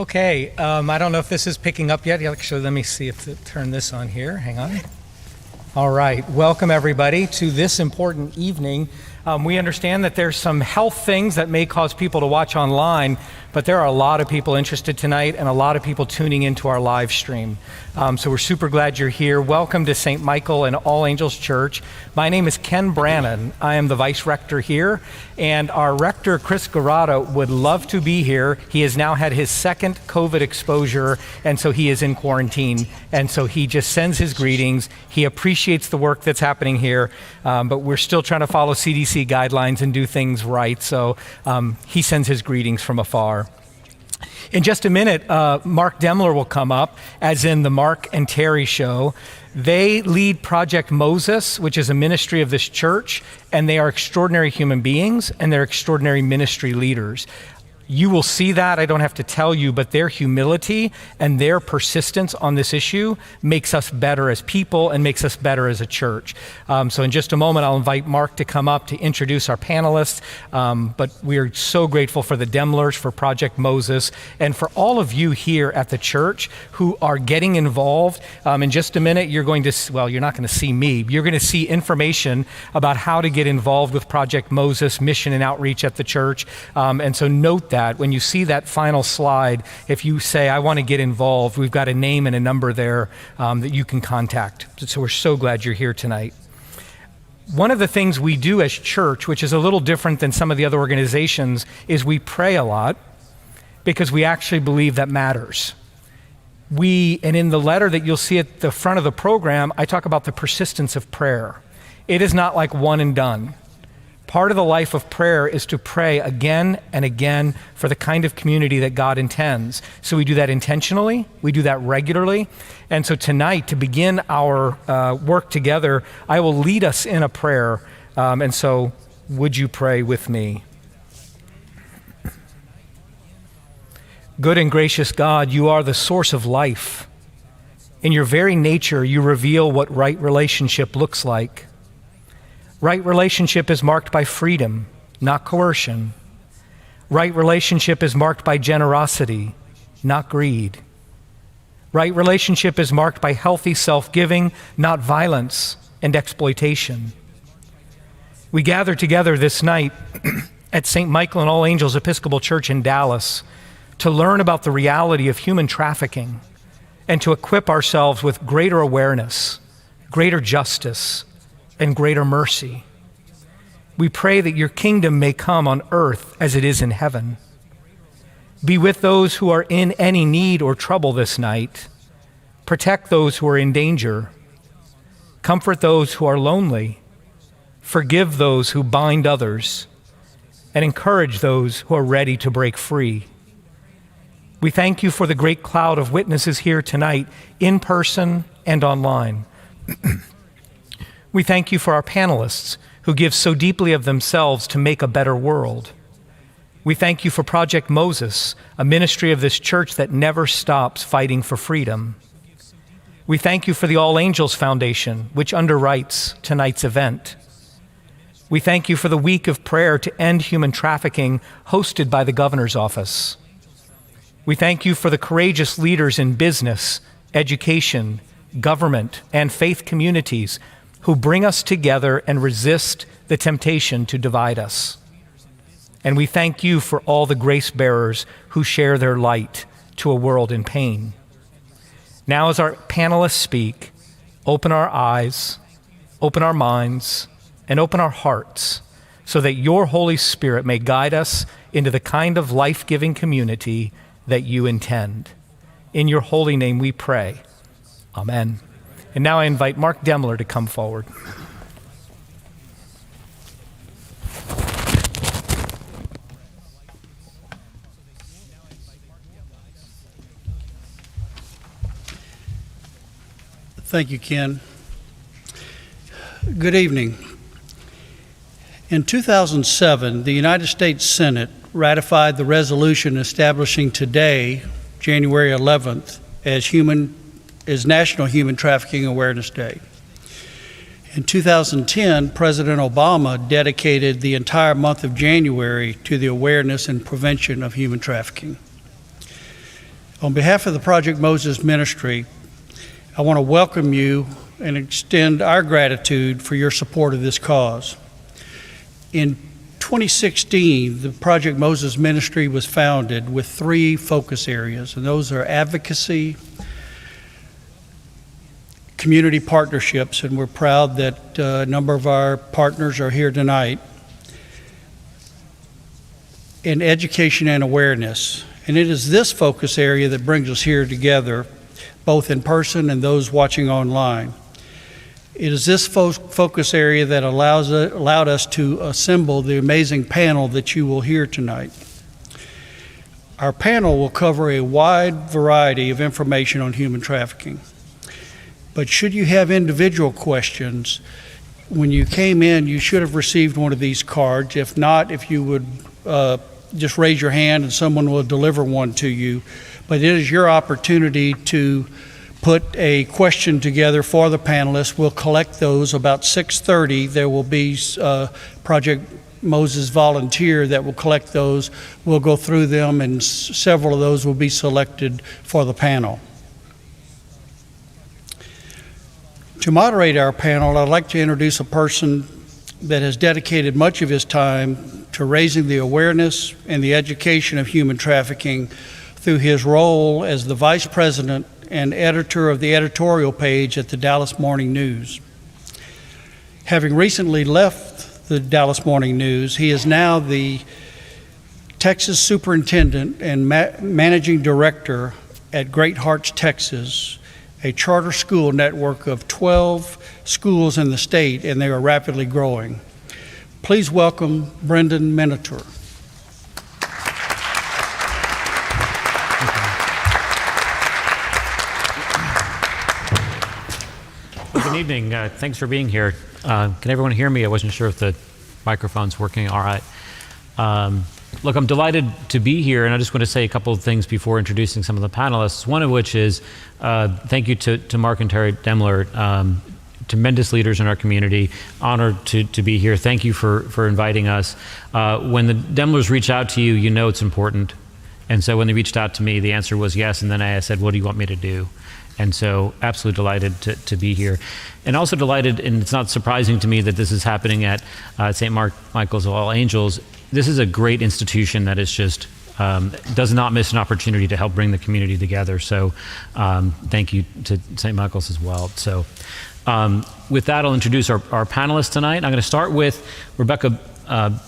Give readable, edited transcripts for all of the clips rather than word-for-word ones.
Okay, I don't know if this is picking up yet. Actually, let me see if I turn this on here. Hang on. All right, welcome everybody to this important evening. We understand that there's some health things that may cause people to watch online, but there are a lot of people interested tonight and a lot of people tuning into our live stream. So we're super glad you're here. Welcome to St. Michael and All Angels Church. My name is Ken Brannon. I am the vice rector here, and our rector, Chris Garata, would love to be here. He has now had his second COVID exposure, and so he is in quarantine. And so he just sends his greetings. He appreciates the work that's happening here, but we're still trying to follow CDC guidelines and do things right. So he sends his greetings from afar. In just a minute, Mark Demler will come up, as in the Mark and Terry show. They lead Project Moses, which is a ministry of this church, and they are extraordinary human beings, and they're extraordinary ministry leaders. You will see that, I don't have to tell you, but their humility and their persistence on this issue makes us better as people and makes us better as a church. So in just a moment, I'll invite Mark to come up to introduce our panelists, but we are so grateful for the Demlers, for Project Moses, and for all of you here at the church who are getting involved. In just a minute, you're going to, well, you're not going to see me, you're going to see information about how to get involved with Project Moses mission and outreach at the church, and so note that when you see that final slide, if you say, I want to get involved, we've got a name and a number there that you can contact. So we're so glad you're here tonight. One of the things we do as church, which is a little different than some of the other organizations, is we pray a lot because we actually believe that matters. And in the letter that you'll see at the front of the program, I talk about the persistence of prayer. It is not like one and done. Part of the life of prayer is to pray again and again for the kind of community that God intends. So we do that intentionally, we do that regularly. And so tonight, to begin our work together, I will lead us in a prayer. And so would you pray with me? Good and gracious God, you are the source of life. In your very nature, you reveal what right relationship looks like. Right relationship is marked by freedom, not coercion. Right relationship is marked by generosity, not greed. Right relationship is marked by healthy self-giving, not violence and exploitation. We gather together this night at St. Michael and All Angels Episcopal Church in Dallas to learn about the reality of human trafficking and to equip ourselves with greater awareness, greater justice, and greater mercy. We pray that your kingdom may come on earth as it is in heaven. Be with those who are in any need or trouble this night. Protect those who are in danger. Comfort those who are lonely. Forgive those who bind others. And encourage those who are ready to break free. We thank you for the great cloud of witnesses here tonight, in person and online. We thank you for our panelists who give so deeply of themselves to make a better world. We thank you for Project Moses, a ministry of this church that never stops fighting for freedom. We thank you for the All Angels Foundation, which underwrites tonight's event. We thank you for the week of prayer to end human trafficking hosted by the governor's office. We thank you for the courageous leaders in business, education, government, and faith communities who bring us together and resist the temptation to divide us. And we thank you for all the grace bearers who share their light to a world in pain. Now, as our panelists speak, open our eyes, open our minds, and open our hearts so that your Holy Spirit may guide us into the kind of life-giving community that you intend. In your holy name we pray. Amen. And now I invite Mark Demler to come forward. Thank you, Ken. Good evening. In 2007, the United States Senate ratified the resolution establishing today, January 11th, as National Human Trafficking Awareness Day. In 2010, President Obama dedicated the entire month of January to the awareness and prevention of human trafficking. On behalf of the Project Moses Ministry, I want to welcome you and extend our gratitude for your support of this cause. In 2016, the Project Moses Ministry was founded with 3 focus areas, and those are advocacy, community partnerships, and we're proud that a number of our partners are here tonight, and education and awareness. And it is this focus area that brings us here together, both in person and those watching online. It is this focus area that allowed us to assemble the amazing panel that you will hear tonight. Our panel will cover a wide variety of information on human trafficking. But should you have individual questions, when you came in, you should have received one of these cards. If not, if you would just raise your hand and someone will deliver one to you. But it is your opportunity to put a question together for the panelists. We'll collect those about 6:30. There will be Project Moses volunteer that will collect those. We'll go through them, and several of those will be selected for the panel. To moderate our panel, I'd like to introduce a person that has dedicated much of his time to raising the awareness and the education of human trafficking through his role as the Vice President and editor of the editorial page at the Dallas Morning News. Having recently left the Dallas Morning News, he is now the Texas Superintendent and Managing Director at Great Hearts, Texas, a charter school network of 12 schools in the state, and they are rapidly growing. Please welcome Brendan Minotor. Good evening. Thanks for being here. Can everyone hear me? I wasn't sure if the microphone's working. All right. Look, I'm delighted to be here, and I just want to say a couple of things before introducing some of the panelists, one of which is thank you to Mark and Terry Demler, tremendous leaders in our community. Honored to be here. Thank you for inviting us. When the Demlers reach out to you, you know it's important. And so when they reached out to me, the answer was yes, and then I said, what do you want me to do? And so absolutely delighted to be here. And also delighted, and it's not surprising to me that this is happening at St. Michael's of All Angels. This is a great institution that is just, does not miss an opportunity to help bring the community together. So thank you to St. Michael's as well. So with that, I'll introduce our panelists tonight. I'm going to start with Rebecca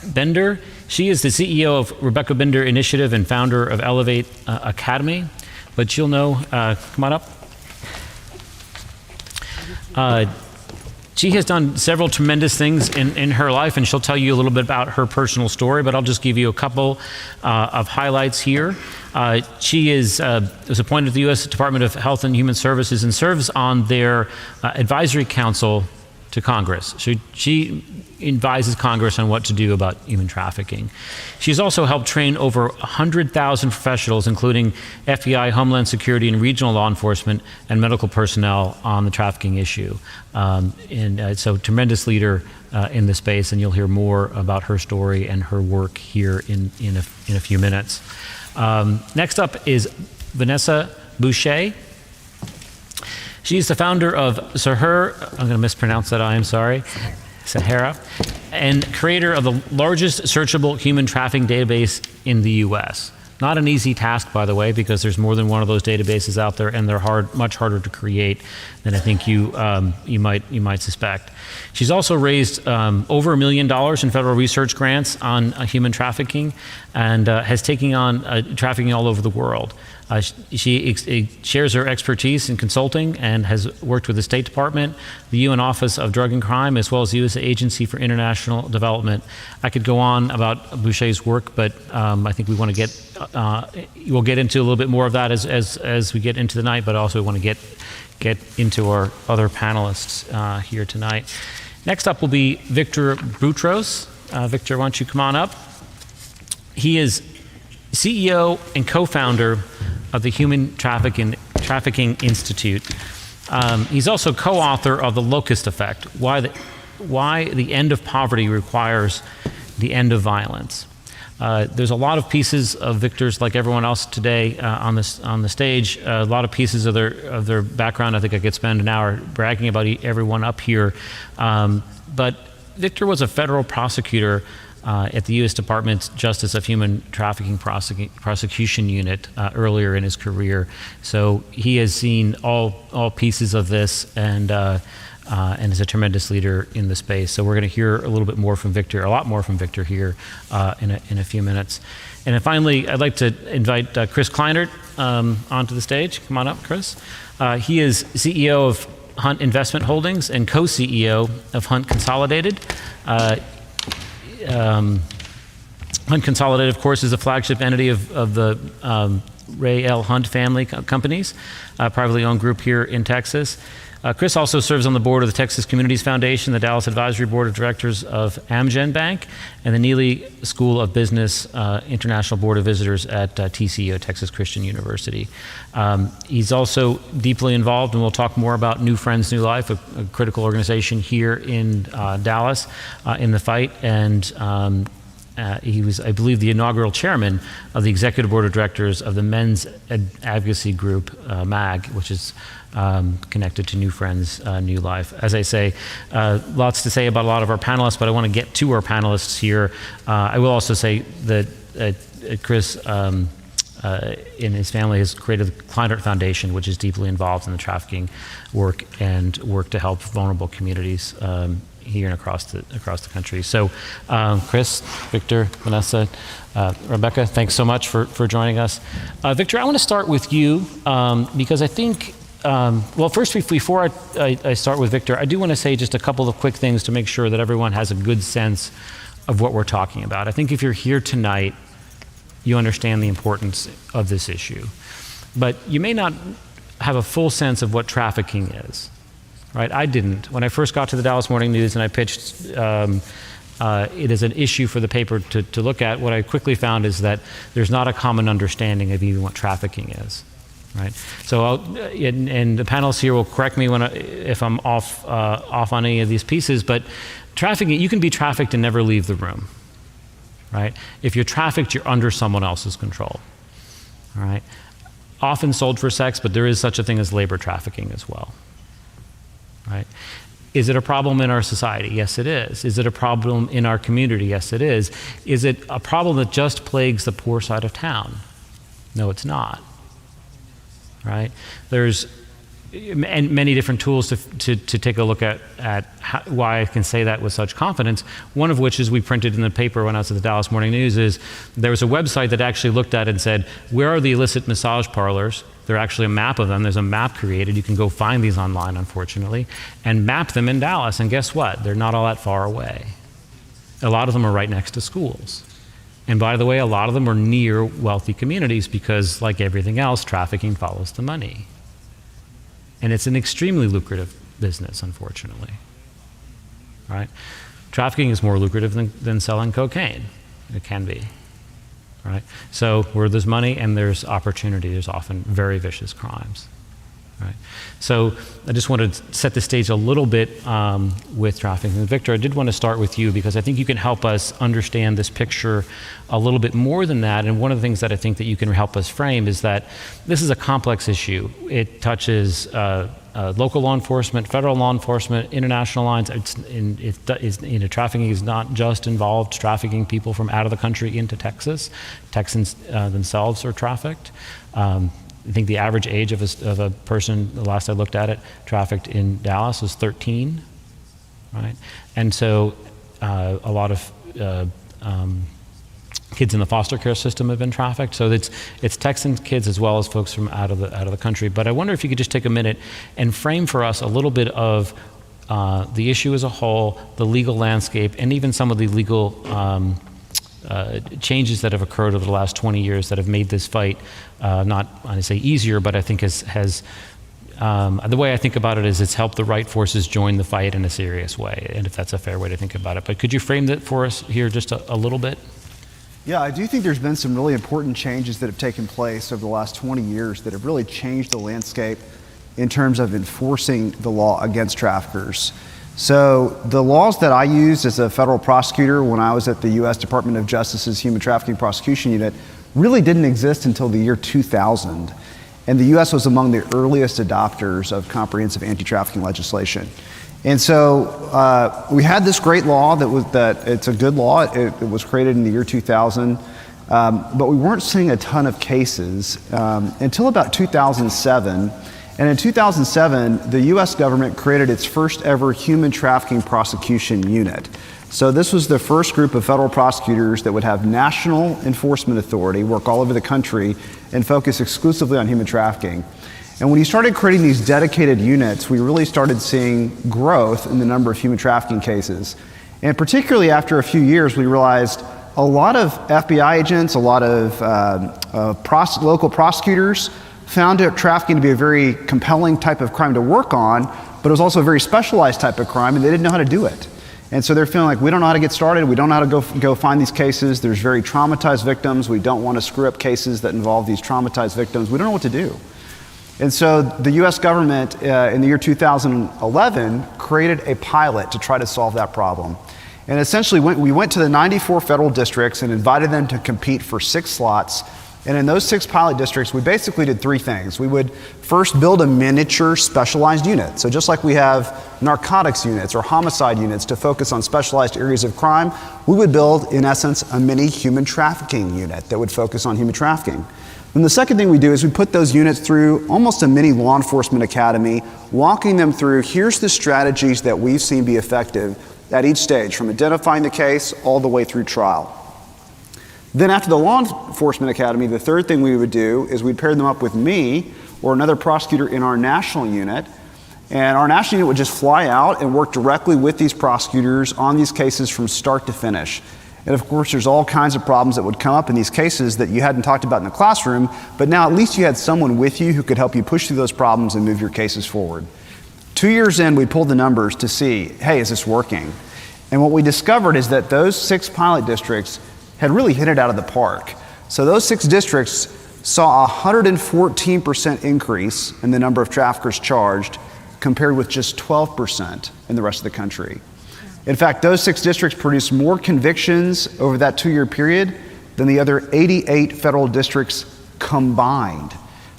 Bender. She is the CEO of Rebecca Bender Initiative and founder of Elevate Academy. But you'll know, come on up. She has done several tremendous things in her life, and she'll tell you a little bit about her personal story, but I'll just give you a couple of highlights here. She was appointed to the U.S. Department of Health and Human Services and serves on their advisory council to Congress. So she advises Congress on what to do about human trafficking. She's also helped train over 100,000 professionals, including FBI, Homeland Security, and regional law enforcement and medical personnel on the trafficking issue. So tremendous leader in the space, and you'll hear more about her story and her work here in a few minutes. Next up is Vanessa Boucher. She's the founder of Sahara, I'm going to mispronounce that, I am sorry, Sahara, and creator of the largest searchable human trafficking database in the U.S. Not an easy task, by the way, because there's more than one of those databases out there, and they're much harder to create than I think you might suspect. She's also raised over $1 million in federal research grants on human trafficking, and has taken on trafficking all over the world. She shares her expertise in consulting and has worked with the State Department, the UN Office of Drug and Crime, as well as the U.S. Agency for International Development. I could go on about Boucher's work, but I think we want to we'll get into a little bit more of that as we get into the night, but also we want to get into our other panelists here tonight. Next up will be Victor Boutros. Victor, why don't you come on up? He is CEO and co-founder of the Human Trafficking Institute. He's also co-author of The Locust Effect, Why the End of Poverty Requires the End of Violence. There's a lot of pieces of Victor's, like everyone else today on the stage. A lot of pieces of their background. I think I could spend an hour bragging about everyone up here. But Victor was a federal prosecutor at the U.S. Department of Justice of Human Trafficking Prosecution Unit earlier in his career. So he has seen all pieces of this and is a tremendous leader in the space. So we're going to hear a lot more from Victor here in a few minutes. And then finally, I'd like to invite Chris Kleinert onto the stage. Come on up, Chris. He is CEO of Hunt Investment Holdings and co-CEO of Hunt Consolidated. Hunt Consolidated, of course, is a flagship entity of the Ray L. Hunt family companies, a privately owned group here in Texas. Chris also serves on the board of the Texas Communities Foundation, the Dallas Advisory Board of Directors of Amgen Bank, and the Neely School of Business International Board of Visitors at TCU, Texas Christian University. He's also deeply involved, and we'll talk more about New Friends, New Life, a critical organization here in Dallas in the fight. And he was, I believe, the inaugural chairman of the Executive Board of Directors of the Men's Advocacy Group, MAG, which is connected to New Friends, New Life. As I say, lots to say about a lot of our panelists, but I want to get to our panelists here. I will also say that Chris and his family has created the Kleinert Foundation, which is deeply involved in the trafficking work and work to help vulnerable communities here and across the country. So Chris, Victor, Vanessa, Rebecca, thanks so much for joining us. Victor, I want to start with you because I think, well, first, before I start with Victor, I do want to say just a couple of quick things to make sure that everyone has a good sense of what we're talking about. I think if you're here tonight, you understand the importance of this issue. But you may not have a full sense of what trafficking is, right? I didn't. When I first got to the Dallas Morning News and I pitched it as an issue for the paper to look at, what I quickly found is that there's not a common understanding of even what trafficking is. Right. So, and the panelists here will correct me if I'm off on any of these pieces. But trafficking, you can be trafficked and never leave the room. Right. If you're trafficked, you're under someone else's control. All right. Often sold for sex, but there is such a thing as labor trafficking as well. Right. Is it a problem in our society? Yes, it is. Is it a problem in our community? Yes, it is. Is it a problem that just plagues the poor side of town? No, it's not. Right? There's many different tools to take a look at why I can say that with such confidence. One of which is we printed in the paper when I was at the Dallas Morning News is there was a website that actually looked at it and said, where are the illicit massage parlors? There's actually a map of them. There's a map created. You can go find these online, unfortunately, and map them in Dallas. And guess what? They're not all that far away. A lot of them are right next to schools. And by the way, a lot of them are near wealthy communities because, like everything else, trafficking follows the money. And it's an extremely lucrative business, unfortunately. Right? Trafficking is more lucrative than selling cocaine. It can be. Right? So where there's money and there's opportunity, there's often very vicious crimes. Right. So I just wanted to set the stage a little bit with trafficking. And Victor, I did want to start with you because I think you can help us understand this picture a little bit more than that. And one of the things that I think that you can help us frame is that this is a complex issue. It touches local law enforcement, federal law enforcement, international lines. Trafficking is not just involved trafficking people from out of the country into Texas. Texans themselves are trafficked. I think the average age of a person, the last I looked at it, trafficked in Dallas was 13, right? And so a lot of kids in the foster care system have been trafficked. So it's Texan kids as well as folks from out of the country. But I wonder if you could just take a minute and frame for us a little bit of the issue as a whole, the legal landscape, and even some of the legal changes that have occurred over the last 20 years that have made this fight not, I say easier, but I think has the way I think about it is it's helped the right forces join the fight in a serious way, and if that's a fair way to think about it. But could you frame that for us here just a little bit? Yeah, I do think there's been some really important changes that have taken place over the last 20 years that have really changed the landscape in terms of enforcing the law against traffickers. So the laws that I used as a federal prosecutor when I was at the U.S. Department of Justice's Human Trafficking Prosecution Unit really didn't exist until the year 2000. And the U.S. was among the earliest adopters of comprehensive anti-trafficking legislation. And so we had this great law that it's a good law. It was created in the year 2000. But we weren't seeing a ton of cases until about 2007. And in 2007, the U.S. government created its first ever human trafficking prosecution unit. So this was the first group of federal prosecutors that would have national enforcement authority, work all over the country, and focus exclusively on human trafficking. And when you started creating these dedicated units, we really started seeing growth in the number of human trafficking cases. And particularly after a few years, we realized a lot of FBI agents, a lot of local prosecutors found trafficking to be a very compelling type of crime to work on, but it was also a very specialized type of crime, and they didn't know how to do it. And so they're feeling like, we don't know how to get started, we don't know how to go find these cases, there's very traumatized victims, we don't want to screw up cases that involve these traumatized victims, we don't know what to do. And so the US government in the year 2011 created a pilot to try to solve that problem. And essentially we went to the 94 federal districts and invited them to compete for 6 slots. And in those 6 pilot districts, we basically did 3 things. We would first build a miniature specialized unit. So just like we have narcotics units or homicide units to focus on specialized areas of crime, we would build, in essence, a mini human trafficking unit that would focus on human trafficking. And the second thing we do is we put those units through almost a mini law enforcement academy, walking them through, here's the strategies that we've seen be effective at each stage, from identifying the case all the way through trial. Then after the law enforcement academy, the third thing we would do is we'd pair them up with me or another prosecutor in our national unit. And our national unit would just fly out and work directly with these prosecutors on these cases from start to finish. And of course, there's all kinds of problems that would come up in these cases that you hadn't talked about in the classroom, but now at least you had someone with you who could help you push through those problems and move your cases forward. 2 years in, we pulled the numbers to see, hey, is this working? And what we discovered is that those 6 pilot districts had really hit it out of the park. So those 6 districts saw a 114% increase in the number of traffickers charged, compared with just 12% in the rest of the country. In fact, those 6 districts produced more convictions over that 2-year period than the other 88 federal districts combined.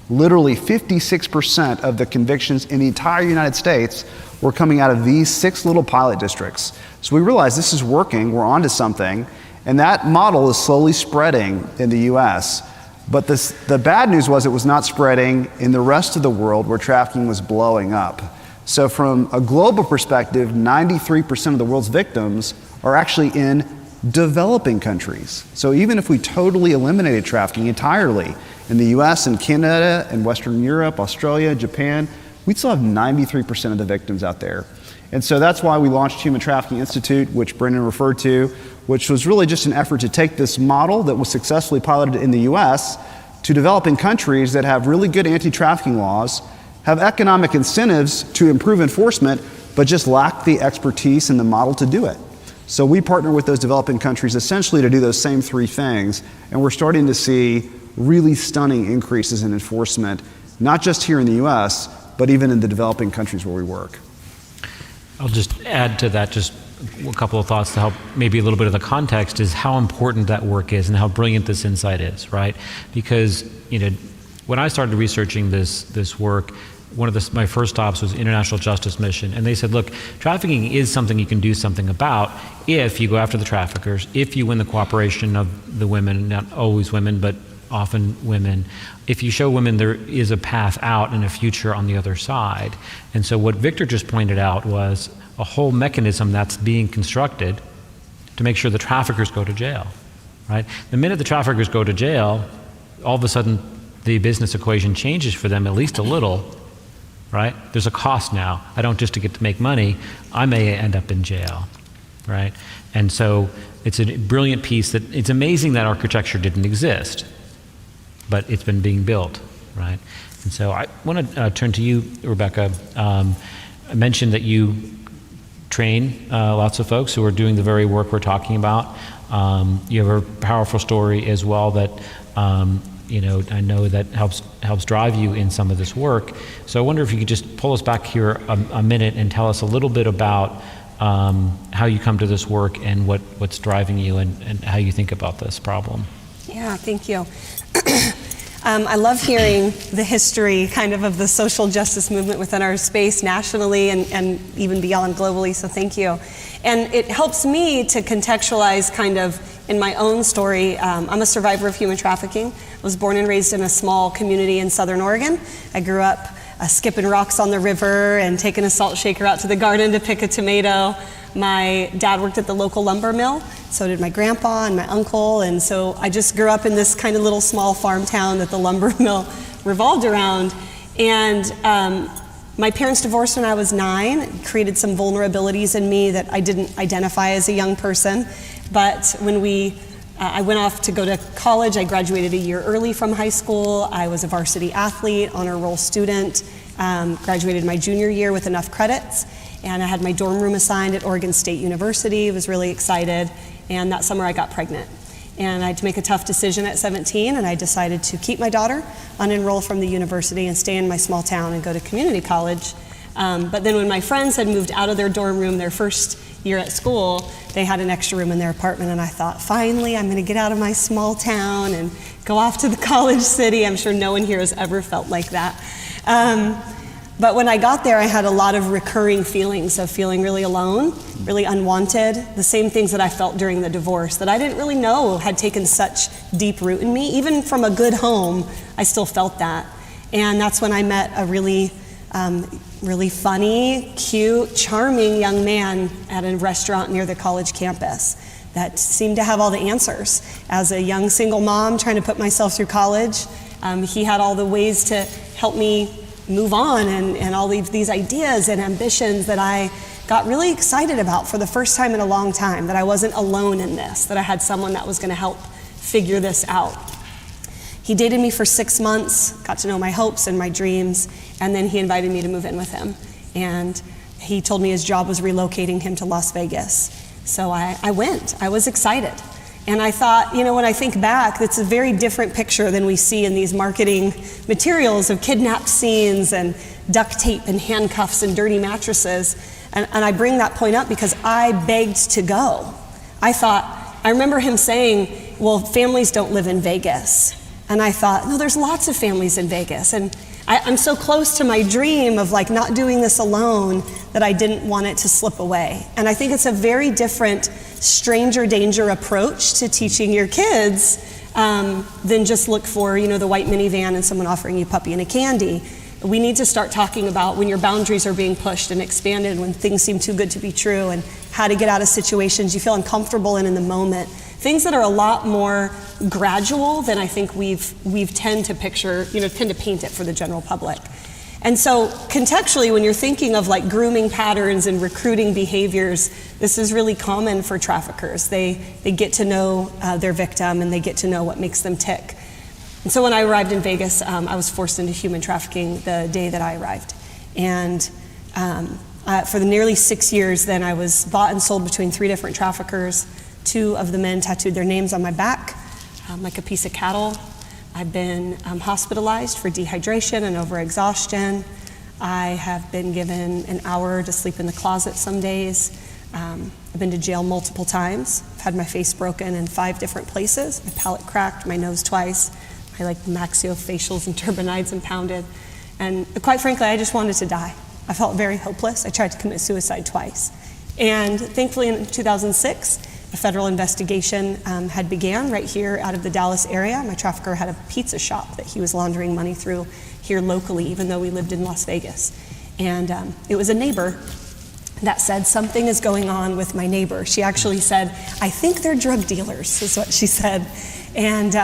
Literally 56% of the convictions in the entire United States were coming out of these 6 little pilot districts. So we realized this is working, we're onto something, and that model is slowly spreading in the US. But the bad news was it was not spreading in the rest of the world where trafficking was blowing up. So from a global perspective, 93% of the world's victims are actually in developing countries. So even if we totally eliminated trafficking entirely in the US and Canada and Western Europe, Australia, Japan, we'd still have 93% of the victims out there. And so that's why we launched Human Trafficking Institute, which Brendan referred to, which was really just an effort to take this model that was successfully piloted in the US to developing countries that have really good anti-trafficking laws, have economic incentives to improve enforcement, but just lack the expertise and the model to do it. So we partner with those developing countries essentially to do those same 3 things, and we're starting to see really stunning increases in enforcement, not just here in the US, but even in the developing countries where we work. I'll just add to that just a couple of thoughts to help maybe a little bit of the context is how important that work is and how brilliant this insight is, right? Because, when I started researching this work, one of my first stops was International Justice Mission, and they said, look, trafficking is something you can do something about if you go after the traffickers, if you win the cooperation of the women, not always women, but often women, if you show women there is a path out and a future on the other side. And so what Victor just pointed out was a whole mechanism that's being constructed to make sure the traffickers go to jail, right? The minute the traffickers go to jail, all of a sudden the business equation changes for them at least a little, right? There's a cost now. I don't just get to make money, I may end up in jail, right? And so it's a brilliant piece that it's amazing that architecture didn't exist, but it's been being built, right? And so I want to turn to you, Rebecca. I mentioned that you train lots of folks who are doing the very work we're talking about. You have a powerful story as well that I know that helps drive you in some of this work. So I wonder if you could just pull us back here a minute and tell us a little bit about how you come to this work and what's driving you and how you think about this problem. Yeah, thank you. I love hearing the history kind of the social justice movement within our space nationally and even beyond globally, so thank you. And it helps me to contextualize kind of in my own story. I'm a survivor of human trafficking. I was born and raised in a small community in Southern Oregon. I grew up skipping rocks on the river and taking a salt shaker out to the garden to pick a tomato. My dad worked at the local lumber mill, so did my grandpa and my uncle, and so I just grew up in this kind of little small farm town that the lumber mill revolved around. And my parents divorced when I was 9. It created some vulnerabilities in me that I didn't identify as a young person. But when I went off to go to college, I graduated a year early from high school. I was a varsity athlete, honor roll student, graduated my junior year with enough credits. And I had my dorm room assigned at Oregon State University, was really excited, and that summer I got pregnant. And I had to make a tough decision at 17, and I decided to keep my daughter, unenroll from the university, and stay in my small town and go to community college. But then when my friends had moved out of their dorm room their first year at school, they had an extra room in their apartment, and I thought, finally, I'm gonna get out of my small town and go off to the college city. I'm sure no one here has ever felt like that. But when I got there, I had a lot of recurring feelings of feeling really alone, really unwanted, the same things that I felt during the divorce that I didn't really know had taken such deep root in me. Even from a good home, I still felt that. And that's when I met a really funny, cute, charming young man at a restaurant near the college campus that seemed to have all the answers. As a young single mom trying to put myself through college, he had all the ways to help me move on and all these ideas and ambitions that I got really excited about for the first time in a long time, that I wasn't alone in this, that I had someone that was gonna help figure this out. He dated me for 6 months, got to know my hopes and my dreams, and then he invited me to move in with him. And he told me his job was relocating him to Las Vegas. So I went, I was excited. And I thought, when I think back, it's a very different picture than we see in these marketing materials of kidnapped scenes and duct tape and handcuffs and dirty mattresses. And I bring that point up because I begged to go. I remember him saying, well, families don't live in Vegas. And I thought, no, there's lots of families in Vegas. And I'm so close to my dream of not doing this alone that I didn't want it to slip away. And I think it's a very different stranger danger approach to teaching your kids than just look for, the white minivan and someone offering you puppy and a candy. We need to start talking about when your boundaries are being pushed and expanded, when things seem too good to be true, and how to get out of situations you feel uncomfortable in the moment. Things that are a lot more gradual than I think we've tend to picture, tend to paint it for the general public. And so contextually, when you're thinking of grooming patterns and recruiting behaviors, this is really common for traffickers. They get to know their victim and they get to know what makes them tick. And so when I arrived in Vegas, I was forced into human trafficking the day that I arrived. And for the nearly 6 years then, I was bought and sold between 3 different traffickers. 2 of the men tattooed their names on my back, like a piece of cattle. I've been hospitalized for dehydration and overexhaustion. I have been given an hour to sleep in the closet some days. I've been to jail multiple times. I've had my face broken in 5 different places, my palate cracked, my nose twice, my maxillofacials and turbinides impounded. And quite frankly, I just wanted to die. I felt very hopeless. I tried to commit suicide twice. And thankfully in 2006, a federal investigation had began right here out of the Dallas area. My trafficker had a pizza shop that he was laundering money through here locally, even though we lived in Las Vegas. And it was a neighbor that said, something is going on with my neighbor. She actually said, I think they're drug dealers, is what she said. And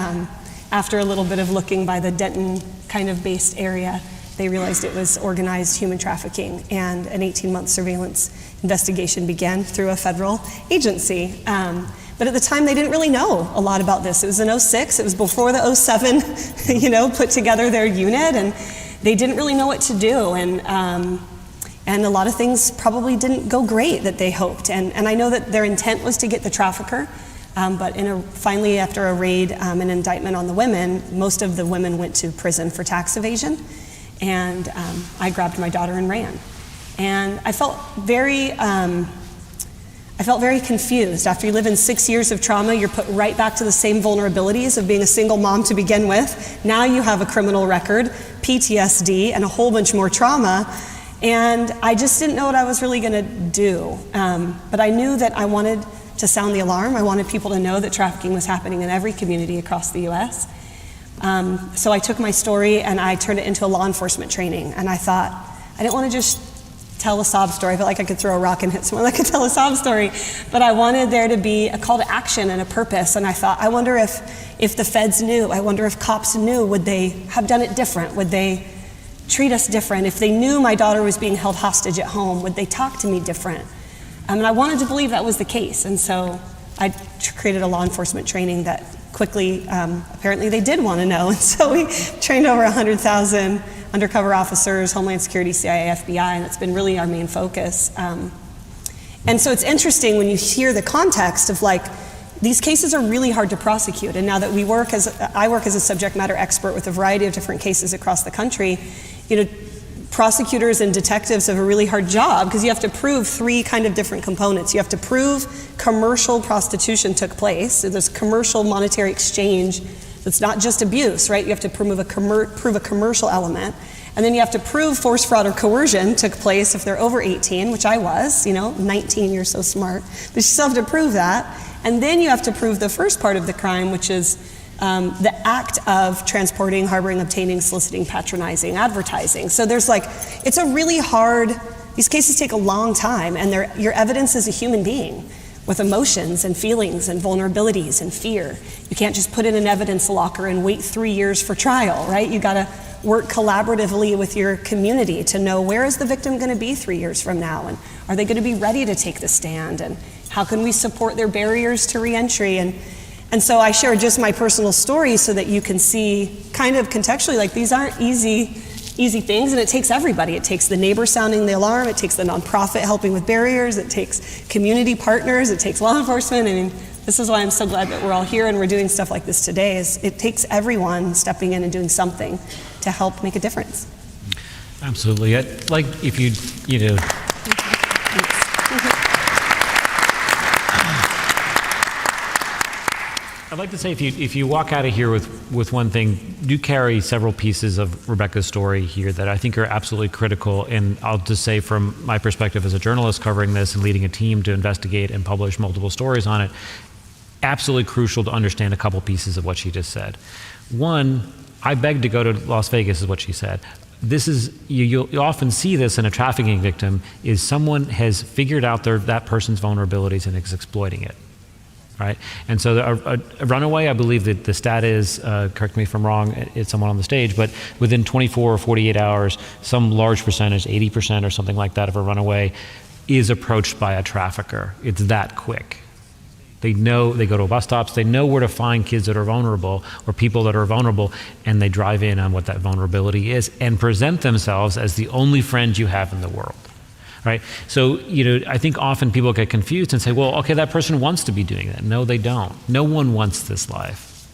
after a little bit of looking by the Denton kind of based area, they realized it was organized human trafficking, and an 18-month surveillance investigation began through a federal agency. But at the time, they didn't really know a lot about this. It was in 06, it was before the 07, put together their unit, and they didn't really know what to do. And a lot of things probably didn't go great that they hoped. And I know that their intent was to get the trafficker, But finally, after a raid, an indictment on the women, most of the women went to prison for tax evasion. And I grabbed my daughter and ran. And I felt very confused. After you live in 6 years of trauma, you're put right back to the same vulnerabilities of being a single mom to begin with. Now you have a criminal record, PTSD, and a whole bunch more trauma. And I just didn't know what I was really going to do. But I knew that I wanted to sound the alarm. I wanted people to know that trafficking was happening in every community across the U.S. So I took my story and I turned it into a law enforcement training. And I thought, I didn't want to just tell a sob story. I felt like I could throw a rock and hit someone that could tell a sob story. But I wanted there to be a call to action and a purpose. And I thought, I wonder if the feds knew. I wonder if cops knew. Would they have done it different? Would they treat us different? If they knew my daughter was being held hostage at home, would they talk to me different? And I wanted to believe that was the case. And so I created a law enforcement training that quickly, apparently they did want to know. And so we trained over 100,000 undercover officers, Homeland Security, CIA, FBI, and that's been really our main focus. And so it's interesting when you hear the context of like, these cases are really hard to prosecute. And now that I work as a subject matter expert with a variety of different cases across the country, prosecutors and detectives have a really hard job because you have to prove three kind of different components. You have to prove commercial prostitution took place. So there's commercial monetary exchange. That's not just abuse, right? You have to prove a commercial element. And then you have to prove force, fraud, or coercion took place if they're over 18, which I was, 19, you're so smart. But you still have to prove that. And then you have to prove the first part of the crime, which is the act of transporting, harboring, obtaining, soliciting, patronizing, advertising. So it's a really hard, these cases take a long time, and your evidence is a human being with emotions and feelings and vulnerabilities and fear. You can't just put in an evidence locker and wait 3 years for trial, right? You gotta work collaboratively with your community to know where is the victim gonna be 3 years from now, and are they gonna be ready to take the stand, and how can we support their barriers to reentry? And so I share just my personal story so that you can see kind of contextually, like these aren't easy things, and it takes everybody. It takes the neighbor sounding the alarm, it takes the nonprofit helping with barriers, it takes community partners, it takes law enforcement. I mean, this is why I'm so glad that we're all here and we're doing stuff like this today, is it takes everyone stepping in and doing something to help make a difference. Absolutely. Like if I'd like to say if you walk out of here with one thing, do carry several pieces of Rebecca's story here that I think are absolutely critical. And I'll just say from my perspective as a journalist covering this and leading a team to investigate and publish multiple stories on it, absolutely crucial to understand a couple pieces of what she just said. One, I beg to go to Las Vegas is what she said. This is, you'll often see this in a trafficking victim, is someone has figured out that person's vulnerabilities and is exploiting it. Right? And so a runaway, I believe that the stat is, correct me if I'm wrong, it's someone on the stage, but within 24 or 48 hours, some large percentage, 80% or something like that of a runaway is approached by a trafficker. It's that quick. They know, they go to bus stops, they know where to find kids that are vulnerable or people that are vulnerable, and they drive in on what that vulnerability is and present themselves as the only friend you have in the world. Right? So, I think often people get confused and say, well, okay, that person wants to be doing that. No, they don't. No one wants this life,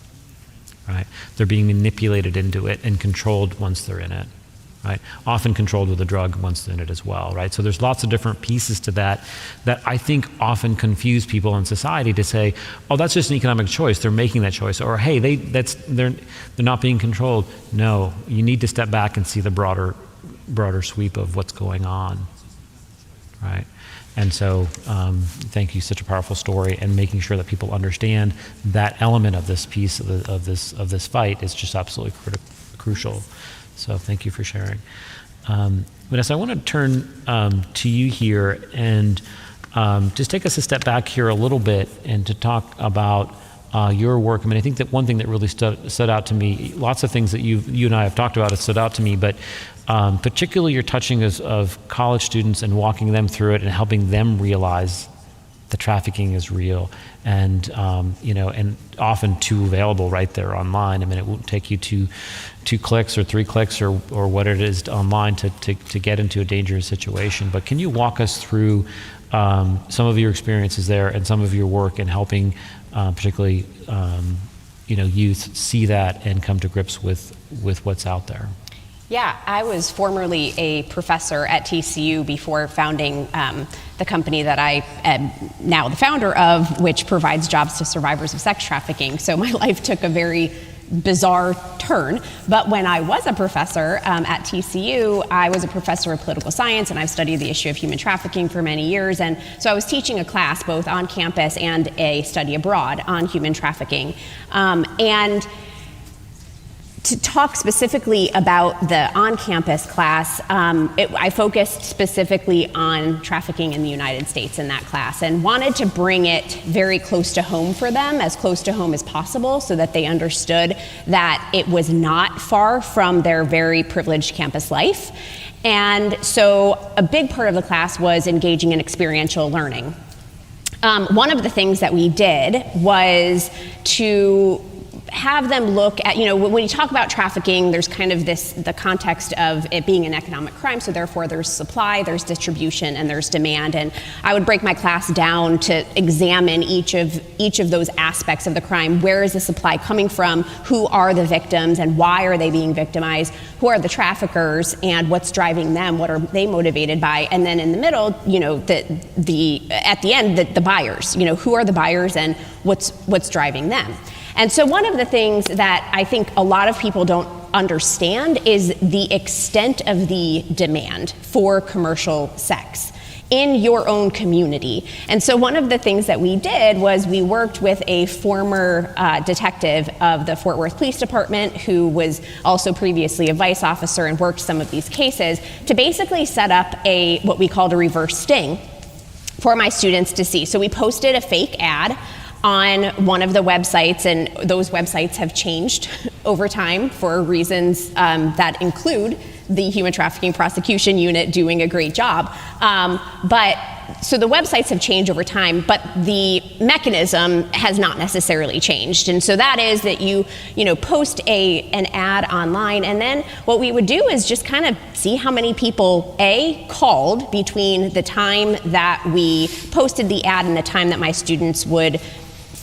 right? They're being manipulated into it and controlled once they're in it, right? Often controlled with a drug once they're in it as well, right? So there's lots of different pieces to that I think often confuse people in society to say, oh, that's just an economic choice. They're making that choice. Or, hey, they're not being controlled. No, you need to step back and see the broader sweep of what's going on. Right, and so thank you. Such a powerful story, and making sure that people understand that element of this piece of this fight is just absolutely crucial. So thank you for sharing. Vanessa, I want to turn to you here and just take us a step back here a little bit and to talk about your work. I mean, I think that one thing that really stood out to me, lots of things that you and I have talked about have stood out to me, but particularly your touching of college students and walking them through it and helping them realize the trafficking is real and and often too available right there online. I mean, it won't take you two clicks or 3 clicks or what it is online to get into a dangerous situation. But can you walk us through some of your experiences there and some of your work in helping particularly youth see that and come to grips with what's out there. Yeah, I was formerly a professor at TCU before founding the company that I am now the founder of, which provides jobs to survivors of sex trafficking. So my life took a very bizarre turn. But when I was a professor at TCU, I was a professor of political science, and I've studied the issue of human trafficking for many years. And so I was teaching a class both on campus and a study abroad on human trafficking. And to talk specifically about the on-campus class, I focused specifically on trafficking in the United States in that class and wanted to bring it very close to home for them, as close to home as possible, so that they understood that it was not far from their very privileged campus life. And so a big part of the class was engaging in experiential learning. One of the things that we did was to have them look at, when you talk about trafficking, there's kind of the context of it being an economic crime, so therefore there's supply, there's distribution, and there's demand. And I would break my class down to examine each of those aspects of the crime. Where is the supply coming from? Who are the victims, and why are they being victimized? Who are the traffickers, and what's driving them? What are they motivated by? And then in the middle, at the end, the buyers. Who are the buyers, and what's driving them? And so one of the things that I think a lot of people don't understand is the extent of the demand for commercial sex in your own community. And so one of the things that we did was we worked with a former detective of the Fort Worth Police Department, who was also previously a vice officer and worked some of these cases, to basically set up what we called a reverse sting for my students to see. So we posted a fake ad on one of the websites, and those websites have changed over time for reasons that include the Human Trafficking Prosecution Unit doing a great job. So the websites have changed over time, but the mechanism has not necessarily changed. And so that is that you post an ad online, and then what we would do is just kind of see how many people called between the time that we posted the ad and the time that my students would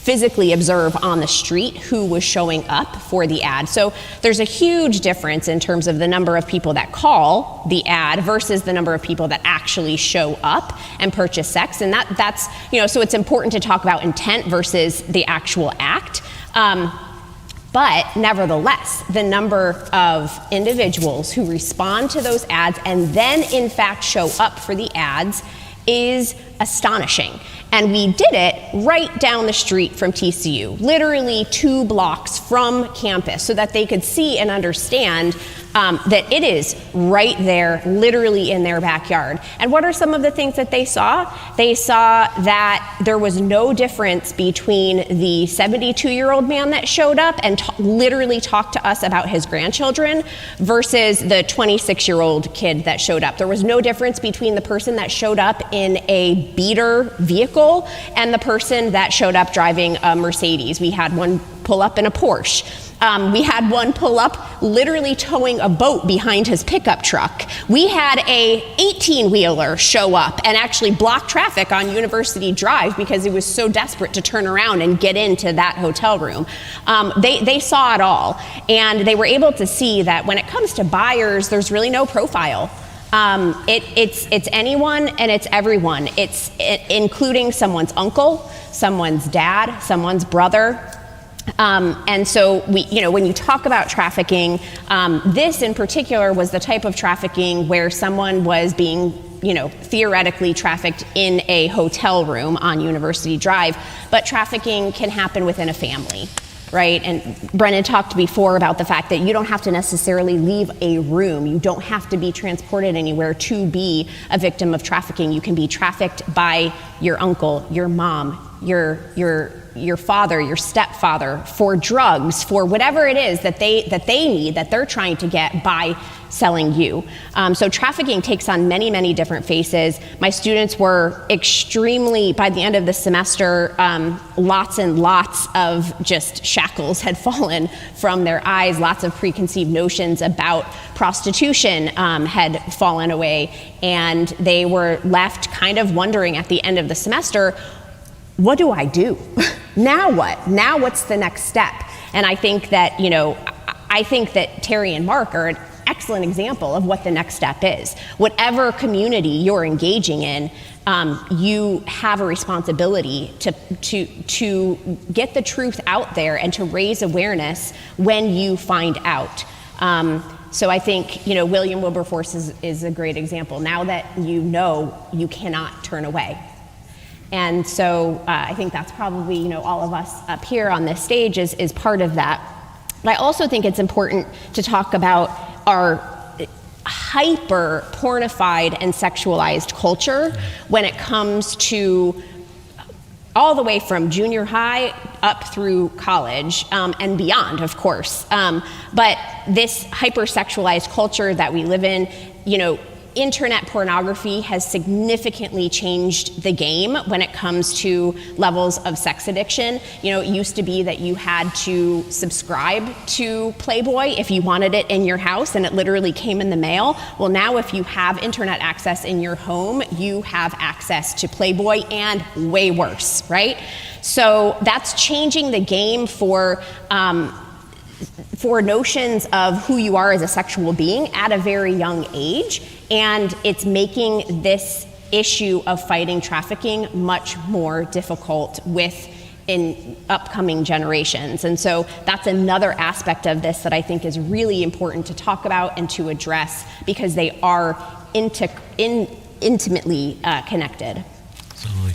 physically observe on the street who was showing up for the ad. So there's a huge difference in terms of the number of people that call the ad versus the number of people that actually show up and purchase sex. And that's so it's important to talk about intent versus the actual act. But nevertheless, the number of individuals who respond to those ads and then in fact show up for the ads is astonishing. And we did it right down the street from TCU, literally 2 blocks from campus, so that they could see and understand that it is right there, literally in their backyard. And what are some of the things that they saw? They saw that there was no difference between the 72-year-old man that showed up and literally talked to us about his grandchildren versus the 26-year-old kid that showed up. There was no difference between the person that showed up in a beater vehicle and the person that showed up driving a Mercedes. We had one pull up in a Porsche. We had one pull up literally towing a boat behind his pickup truck. We had a 18-wheeler show up and actually block traffic on University Drive because he was so desperate to turn around and get into that hotel room. They saw it all, and they were able to see that when it comes to buyers, there's really no profile. It's anyone and it's everyone. It's including someone's uncle, someone's dad, someone's brother. And so when you talk about trafficking, this in particular was the type of trafficking where someone was being, theoretically trafficked in a hotel room on University Drive, but trafficking can happen within a family, right? And Brennan talked before about the fact that you don't have to necessarily leave a room. You don't have to be transported anywhere to be a victim of trafficking. You can be trafficked by your uncle, your mom, your father, your stepfather, for drugs, for whatever it is that they need, that they're trying to get by selling you. So trafficking takes on many, many different faces. My students were extremely, by the end of the semester, lots and lots of just shackles had fallen from their eyes. Lots of preconceived notions about prostitution had fallen away, and they were left kind of wondering at the end of the semester, what do I do? Now what? Now what's the next step? And I think that, I think that Terry and Mark are an excellent example of what the next step is. Whatever community you're engaging in, you have a responsibility to get the truth out there and to raise awareness when you find out. So I think, William Wilberforce is a great example. Now that you cannot turn away. And so I think that's probably, all of us up here on this stage is part of that. But I also think it's important to talk about our hyper pornified and sexualized culture when it comes to all the way from junior high up through college and beyond, of course. But this hypersexualized culture that we live in, internet pornography has significantly changed the game when it comes to levels of sex addiction. It used to be that you had to subscribe to Playboy if you wanted it in your house, and it literally came in the mail. Well, now if you have internet access in your home, you have access to Playboy and way worse, right? So that's changing the game for notions of who you are as a sexual being at a very young age, and it's making this issue of fighting trafficking much more difficult in upcoming generations. And so that's another aspect of this that I think is really important to talk about and to address, because they are intimately connected. Absolutely.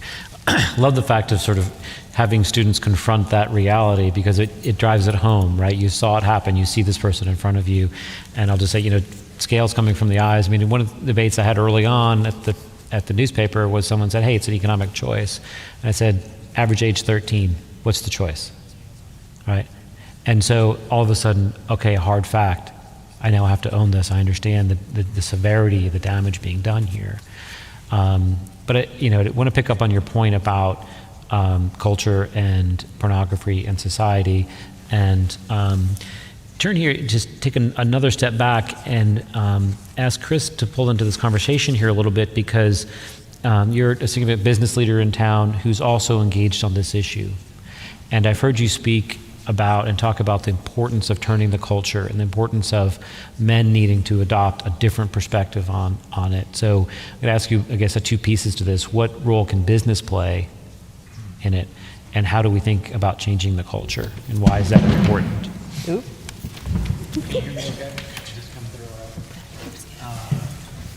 Love the fact of sort of having students confront that reality, because it drives it home, right? You saw it happen, you see this person in front of you, and I'll just say, scales coming from the eyes. I mean, one of the debates I had early on at the newspaper was someone said, hey, it's an economic choice. And I said, average age 13, what's the choice, right? And so all of a sudden, okay, a hard fact, I now have to own this. I understand the severity of the damage being done here. But I want to pick up on your point about culture and pornography and society, and turn here, just take another step back and ask Chris to pull into this conversation here a little bit, because you're a significant business leader in town who's also engaged on this issue. And I've heard you speak about and talk about the importance of turning the culture and the importance of men needing to adopt a different perspective on it. So I'm going to ask you, I guess, two pieces to this. What role can business play in it, and how do we think about changing the culture, and why is that important? Ooh.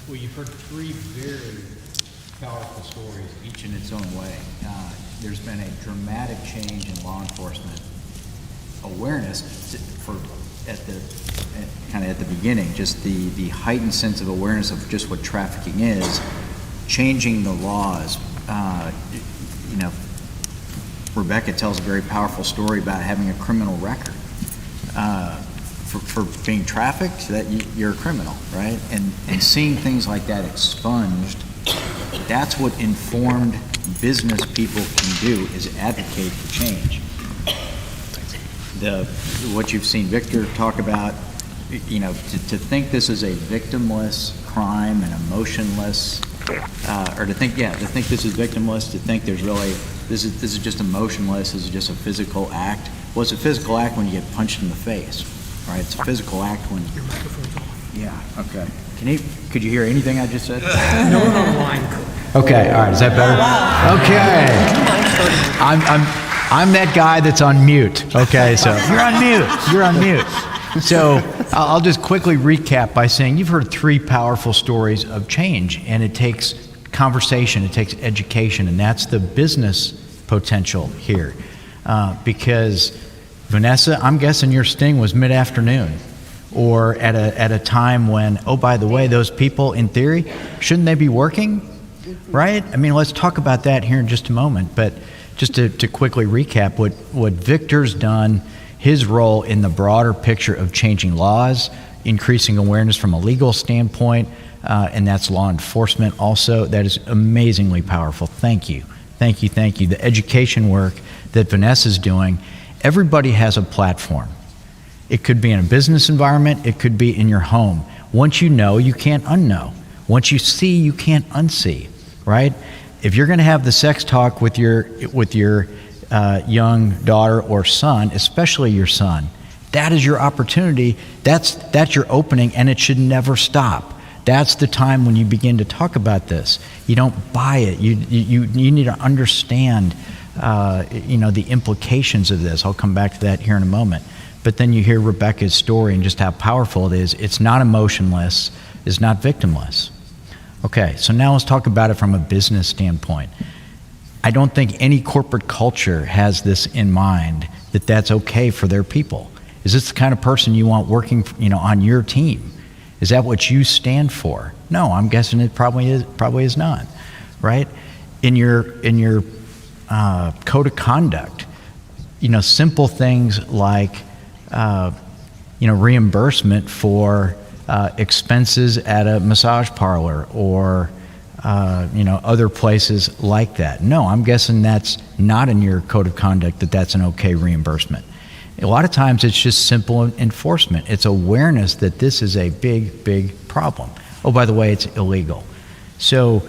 Well, you've heard three very powerful stories, each in its own way. There's been a dramatic change in law enforcement awareness at the beginning, just the heightened sense of awareness of just what trafficking is, changing the laws. Rebecca tells a very powerful story about having a criminal record. For being trafficked, that you're a criminal, right? And seeing things like that expunged, that's what informed business people can do, is advocate for change. What you've seen Victor talk about, to think this is a victimless crime and emotionless, or to think this is victimless, to think there's really, this is just emotionless, this is just a physical act. Well, it's a physical act when you get punched in the face, right? It's a physical act when... Your microphone's on. Yeah, okay. Could you hear anything I just said? No one online could. Okay, all right, is that better? Okay. I'm that guy that's on mute. Okay, so you're on mute. So I'll just quickly recap by saying you've heard three powerful stories of change, and it takes conversation, it takes education, and that's the business potential here. Because Vanessa, I'm guessing your sting was mid-afternoon, or at a time when, oh, by the way, those people, in theory, shouldn't they be working? right? I mean, let's talk about that here in just a moment. But just to quickly recap, what Victor's done, his role in the broader picture of changing laws, increasing awareness from a legal standpoint, and that's law enforcement also, that is amazingly powerful. Thank you. Thank you, thank you. The education work that Vanessa's doing, everybody has a platform. It could be in a business environment, it could be in your home. Once you know, you can't unknow. Once you see, you can't unsee, right? If you're gonna have the sex talk with your young daughter or son, especially your son, that is your opportunity, that's your opening, and it should never stop. That's the time when you begin to talk about this. You don't buy it. You need to understand, the implications of this. I'll come back to that here in a moment. But then you hear Rebecca's story and just how powerful it is. It's not emotionless. It's not victimless. Okay, so now let's talk about it from a business standpoint. I don't think any corporate culture has this in mind, that that's okay for their people. Is this the kind of person you want working, on your team? Is that what you stand for? No, I'm guessing it probably is not, right? In your code of conduct, simple things like reimbursement for expenses at a massage parlor or other places like that. No, I'm guessing that's not in your code of conduct, that's an okay reimbursement. A lot of times it's just simple enforcement. It's awareness that this is a big, big problem. Oh, by the way, it's illegal. So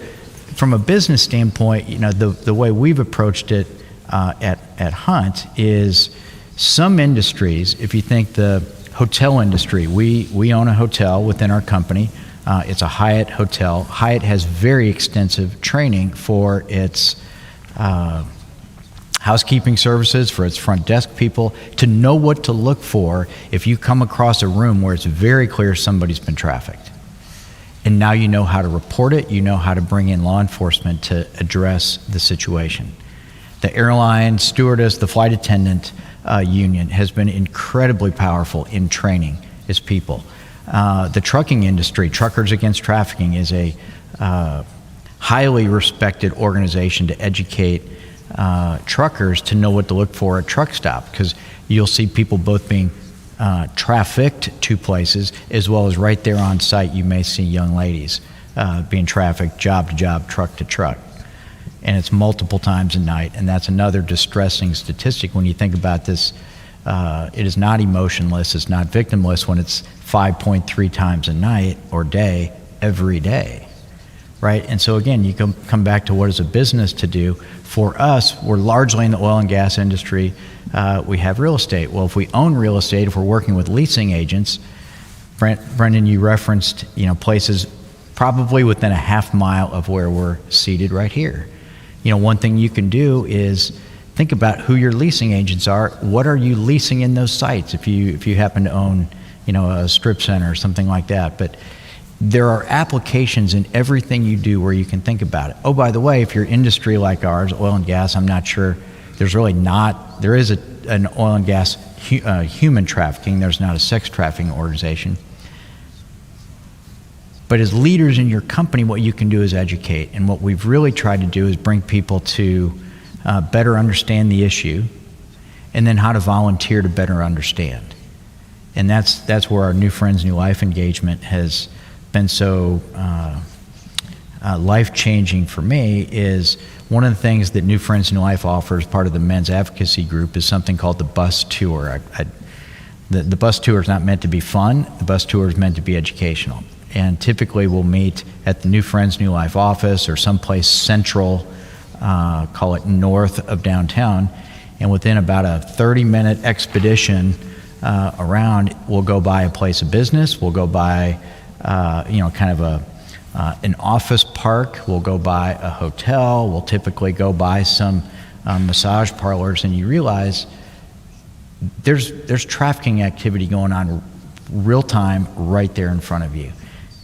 from a business standpoint, the way we've approached it at Hunt is some industries, if you think the hotel industry, we own a hotel within our company. It's a Hyatt hotel. Hyatt has very extensive training for its housekeeping services, for its front desk people, to know what to look for if you come across a room where it's very clear somebody's been trafficked. And now you know how to report it, you know how to bring in law enforcement to address the situation. The airline stewardess, the flight attendant union has been incredibly powerful in training its people. The trucking industry, Truckers Against Trafficking, is a highly respected organization to educate truckers to know what to look for at truck stop, because you'll see people both being trafficked to places, as well as right there on site you may see young ladies being trafficked job to job, truck to truck. And it's multiple times a night, and that's another distressing statistic when you think about this. It is not emotionless, it's not victimless when it's 5.3 times a night or day, every day, right? And so again, you come back to what is a business to do. For us, we're largely in the oil and gas industry. We have real estate. Well, if we own real estate, if we're working with leasing agents, Brendan, you referenced, places probably within a half mile of where we're seated right here. One thing you can do is think about who your leasing agents are. What are you leasing in those sites if you happen to own, a strip center or something like that? But there are applications in everything you do where you can think about it. Oh, by the way, if your industry like ours, oil and gas, I'm not sure, there is an oil and gas human trafficking, there's not a sex trafficking organization. But as leaders in your company, what you can do is educate. And what we've really tried to do is bring people to better understand the issue, and then how to volunteer to better understand. And that's where our New Friends, New Life engagement has been so life-changing for me. Is one of the things that New Friends, New Life offers, part of the men's advocacy group, is something called the bus tour. The bus tour is not meant to be fun. The bus tour is meant to be educational. And typically we'll meet at the New Friends, New Life office or someplace central, call it north of downtown, and within about a 30-minute expedition around, we'll go by a place of business, we'll go by kind of an office park, we'll go by a hotel, we'll typically go by some massage parlors, and you realize there's trafficking activity going on real time right there in front of you.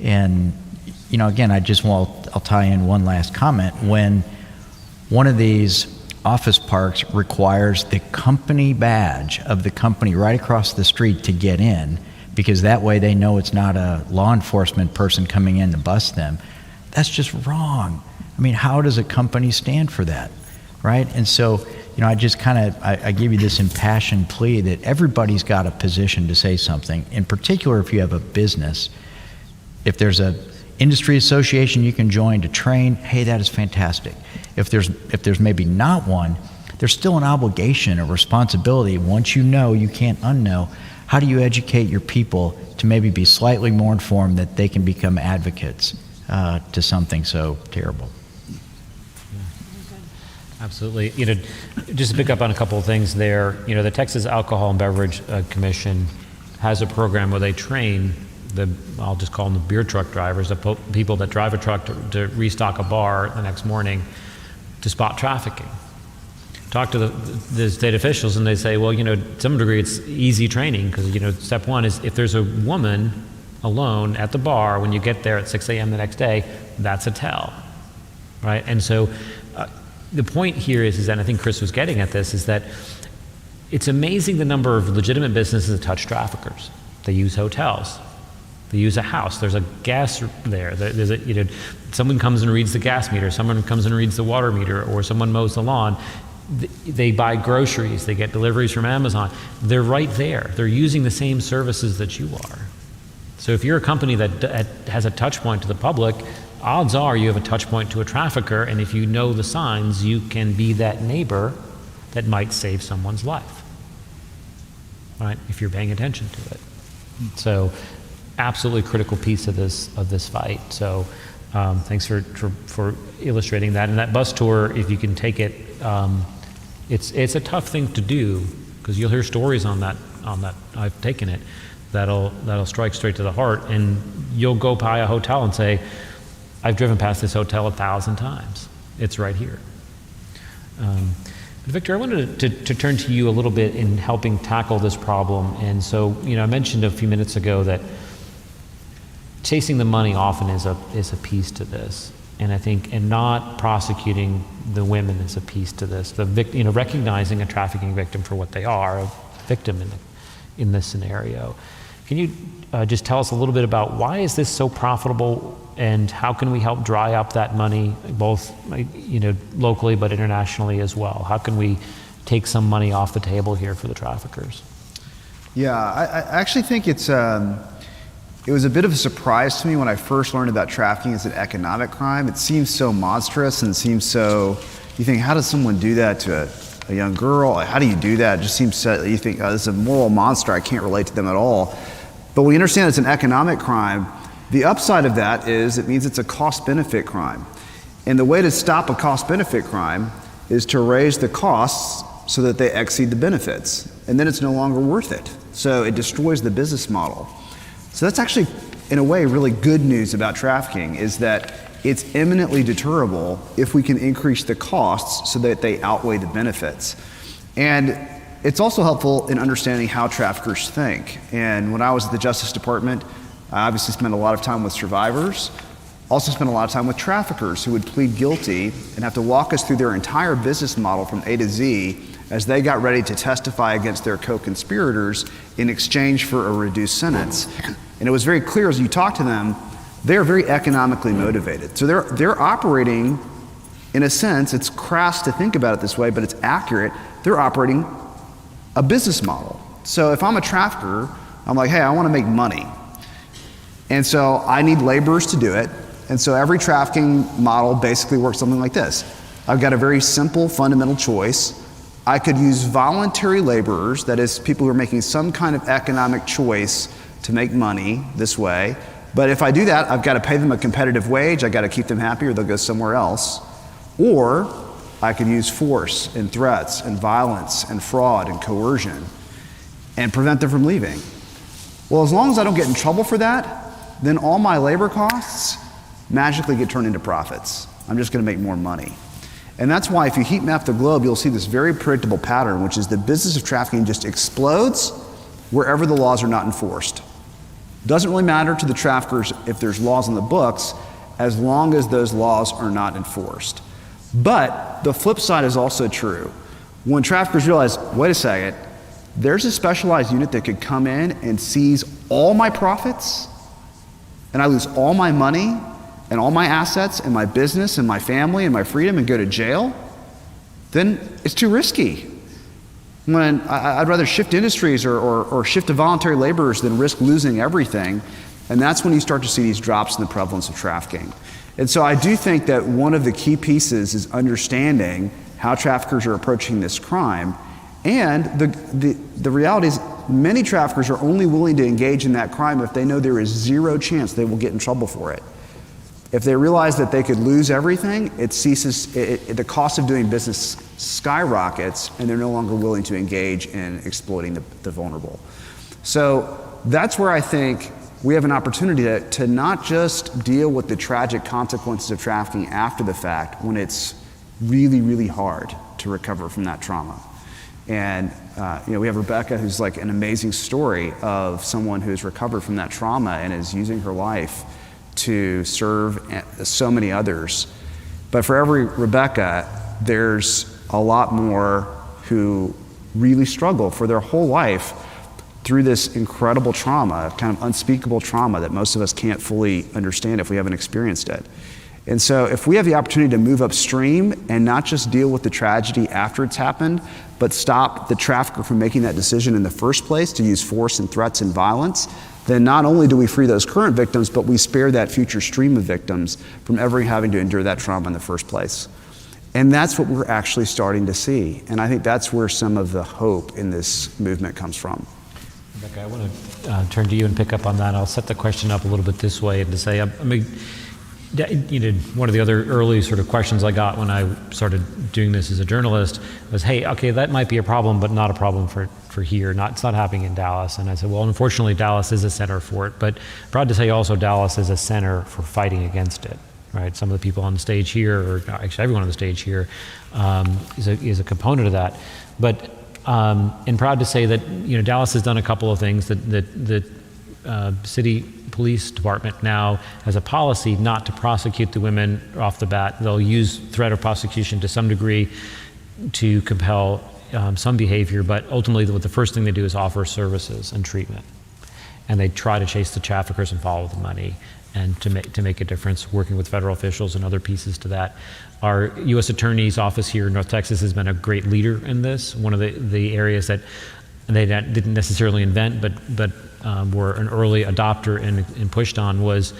And again, I'll tie in one last comment. When one of these office parks requires the company badge of the company right across the street to get in, because that way they know it's not a law enforcement person coming in to bust them, that's just wrong. I mean, how does a company stand for that, right? And so, I just I give you this impassioned plea that everybody's got a position to say something. In particular, if you have a business, if there's a industry association you can join to train, hey, that is fantastic. If there's maybe not one, there's still an obligation, a responsibility. Once you know, you can't unknow. How do you educate your people to maybe be slightly more informed that they can become advocates to something so terrible? Absolutely. Just to pick up on a couple of things there, the Texas Alcohol and Beverage Commission has a program where they train I'll just call them the beer truck drivers, the people that drive a truck to restock a bar the next morning to spot trafficking. Talk to the state officials and they say, well, to some degree it's easy training because, step one is if there's a woman alone at the bar when you get there at 6 a.m. the next day, that's a tell, right? And so the point here is that I think Chris was getting at this, is that it's amazing the number of legitimate businesses that touch traffickers. They use hotels. They use a house. There's a gas there. There's someone comes and reads the gas meter. Someone comes and reads the water meter, or someone mows the lawn. They buy groceries. They get deliveries from Amazon. They're right there. They're using the same services that you are. So if you're a company that has a touch point to the public, odds are you have a touch point to a trafficker, and if you know the signs, you can be that neighbor that might save someone's life, right? If you're paying attention to it. So, absolutely critical piece of this fight. So, thanks for illustrating that. And that bus tour, if you can take it, it's a tough thing to do because you'll hear stories on that. I've taken it. That'll strike straight to the heart, and you'll go by a hotel and say, I've driven past this hotel 1,000 times. It's right here. Victor, I wanted to turn to you a little bit in helping tackle this problem. And so, I mentioned a few minutes ago that chasing the money often is a piece to this. And I think, and not prosecuting the women is a piece to this. Recognizing a trafficking victim for what they are, a victim in this scenario. Can you just tell us a little bit about why is this so profitable, and how can we help dry up that money, both locally but internationally as well? How can we take some money off the table here for the traffickers? Yeah, I actually think it was a bit of a surprise to me when I first learned about trafficking as an economic crime. It seems so monstrous and seems so, you think, how does someone do that to a young girl? How do you do that? It just seems so, you think, oh, this is a moral monster, I can't relate to them at all. But we understand it's an economic crime. The upside of that is it means it's a cost-benefit crime. And the way to stop a cost-benefit crime is to raise the costs so that they exceed the benefits. And then it's no longer worth it. So it destroys the business model. So that's actually, in a way, really good news about trafficking, is that it's eminently deterrable if we can increase the costs so that they outweigh the benefits. And it's also helpful in understanding how traffickers think. And when I was at the Justice Department, I obviously spent a lot of time with survivors, also spent a lot of time with traffickers who would plead guilty and have to walk us through their entire business model from A to Z as they got ready to testify against their co-conspirators in exchange for a reduced sentence. And it was very clear as you talk to them, they're very economically motivated. So they're operating, in a sense, it's crass to think about it this way, but it's accurate, they're operating a business model. So if I'm a trafficker, I'm like, hey, I want to make money. And so I need laborers to do it. And so every trafficking model basically works something like this. I've got a very simple fundamental choice. I could use voluntary laborers, that is, people who are making some kind of economic choice to make money this way. But if I do that, I've got to pay them a competitive wage, I've got to keep them happy, or they'll go somewhere else. Or I could use force and threats and violence and fraud and coercion and prevent them from leaving. Well, as long as I don't get in trouble for that, then all my labor costs magically get turned into profits. I'm just going to make more money. And that's why if you heat map the globe, you'll see this very predictable pattern, which is the business of trafficking just explodes wherever the laws are not enforced. Doesn't really matter to the traffickers if there's laws on the books, as long as those laws are not enforced. But the flip side is also true. When traffickers realize, wait a second, there's a specialized unit that could come in and seize all my profits, and I lose all my money, and all my assets and my business and my family and my freedom and go to jail, then it's too risky. When I'd rather shift industries or shift to voluntary laborers than risk losing everything. And that's when you start to see these drops in the prevalence of trafficking. And so I do think that one of the key pieces is understanding how traffickers are approaching this crime. And the reality is many traffickers are only willing to engage in that crime if they know there is zero chance they will get in trouble for it. If they realize that they could lose everything, the cost of doing business skyrockets, and they're no longer willing to engage in exploiting the vulnerable. So that's where I think we have an opportunity to not just deal with the tragic consequences of trafficking after the fact, when it's really, really hard to recover from that trauma. And we have Rebecca, who's like an amazing story of someone who's recovered from that trauma and is using her life to serve so many others. But for every Rebecca, there's a lot more who really struggle for their whole life through this incredible trauma, kind of unspeakable trauma that most of us can't fully understand if we haven't experienced it. And so if we have the opportunity to move upstream and not just deal with the tragedy after it's happened, but stop the trafficker from making that decision in the first place to use force and threats and violence, then not only do we free those current victims, but we spare that future stream of victims from ever having to endure that trauma in the first place. And that's what we're actually starting to see. And I think that's where some of the hope in this movement comes from. Rebecca, I want to turn to you and pick up on that. I'll set the question up a little bit this way and to say, one of the other early sort of questions I got when I started doing this as a journalist was, hey, okay, that might be a problem, but not a problem for here. It's not happening in Dallas. And I said, well, unfortunately, Dallas is a center for it. But proud to say also Dallas is a center for fighting against it. Right? Some of the people on the stage here, or actually everyone on the stage here, is a component of that. But and proud to say that Dallas has done a couple of things. That city police department now has a policy not to prosecute the women off the bat. They'll use threat of prosecution to some degree to compel some behavior, but ultimately the first thing they do is offer services and treatment. And they try to chase the traffickers and follow the money, and to make a difference, working with federal officials and other pieces to that. Our U.S. Attorney's Office here in North Texas has been a great leader in this. One of the areas that they didn't necessarily invent, but were an early adopter and pushed on was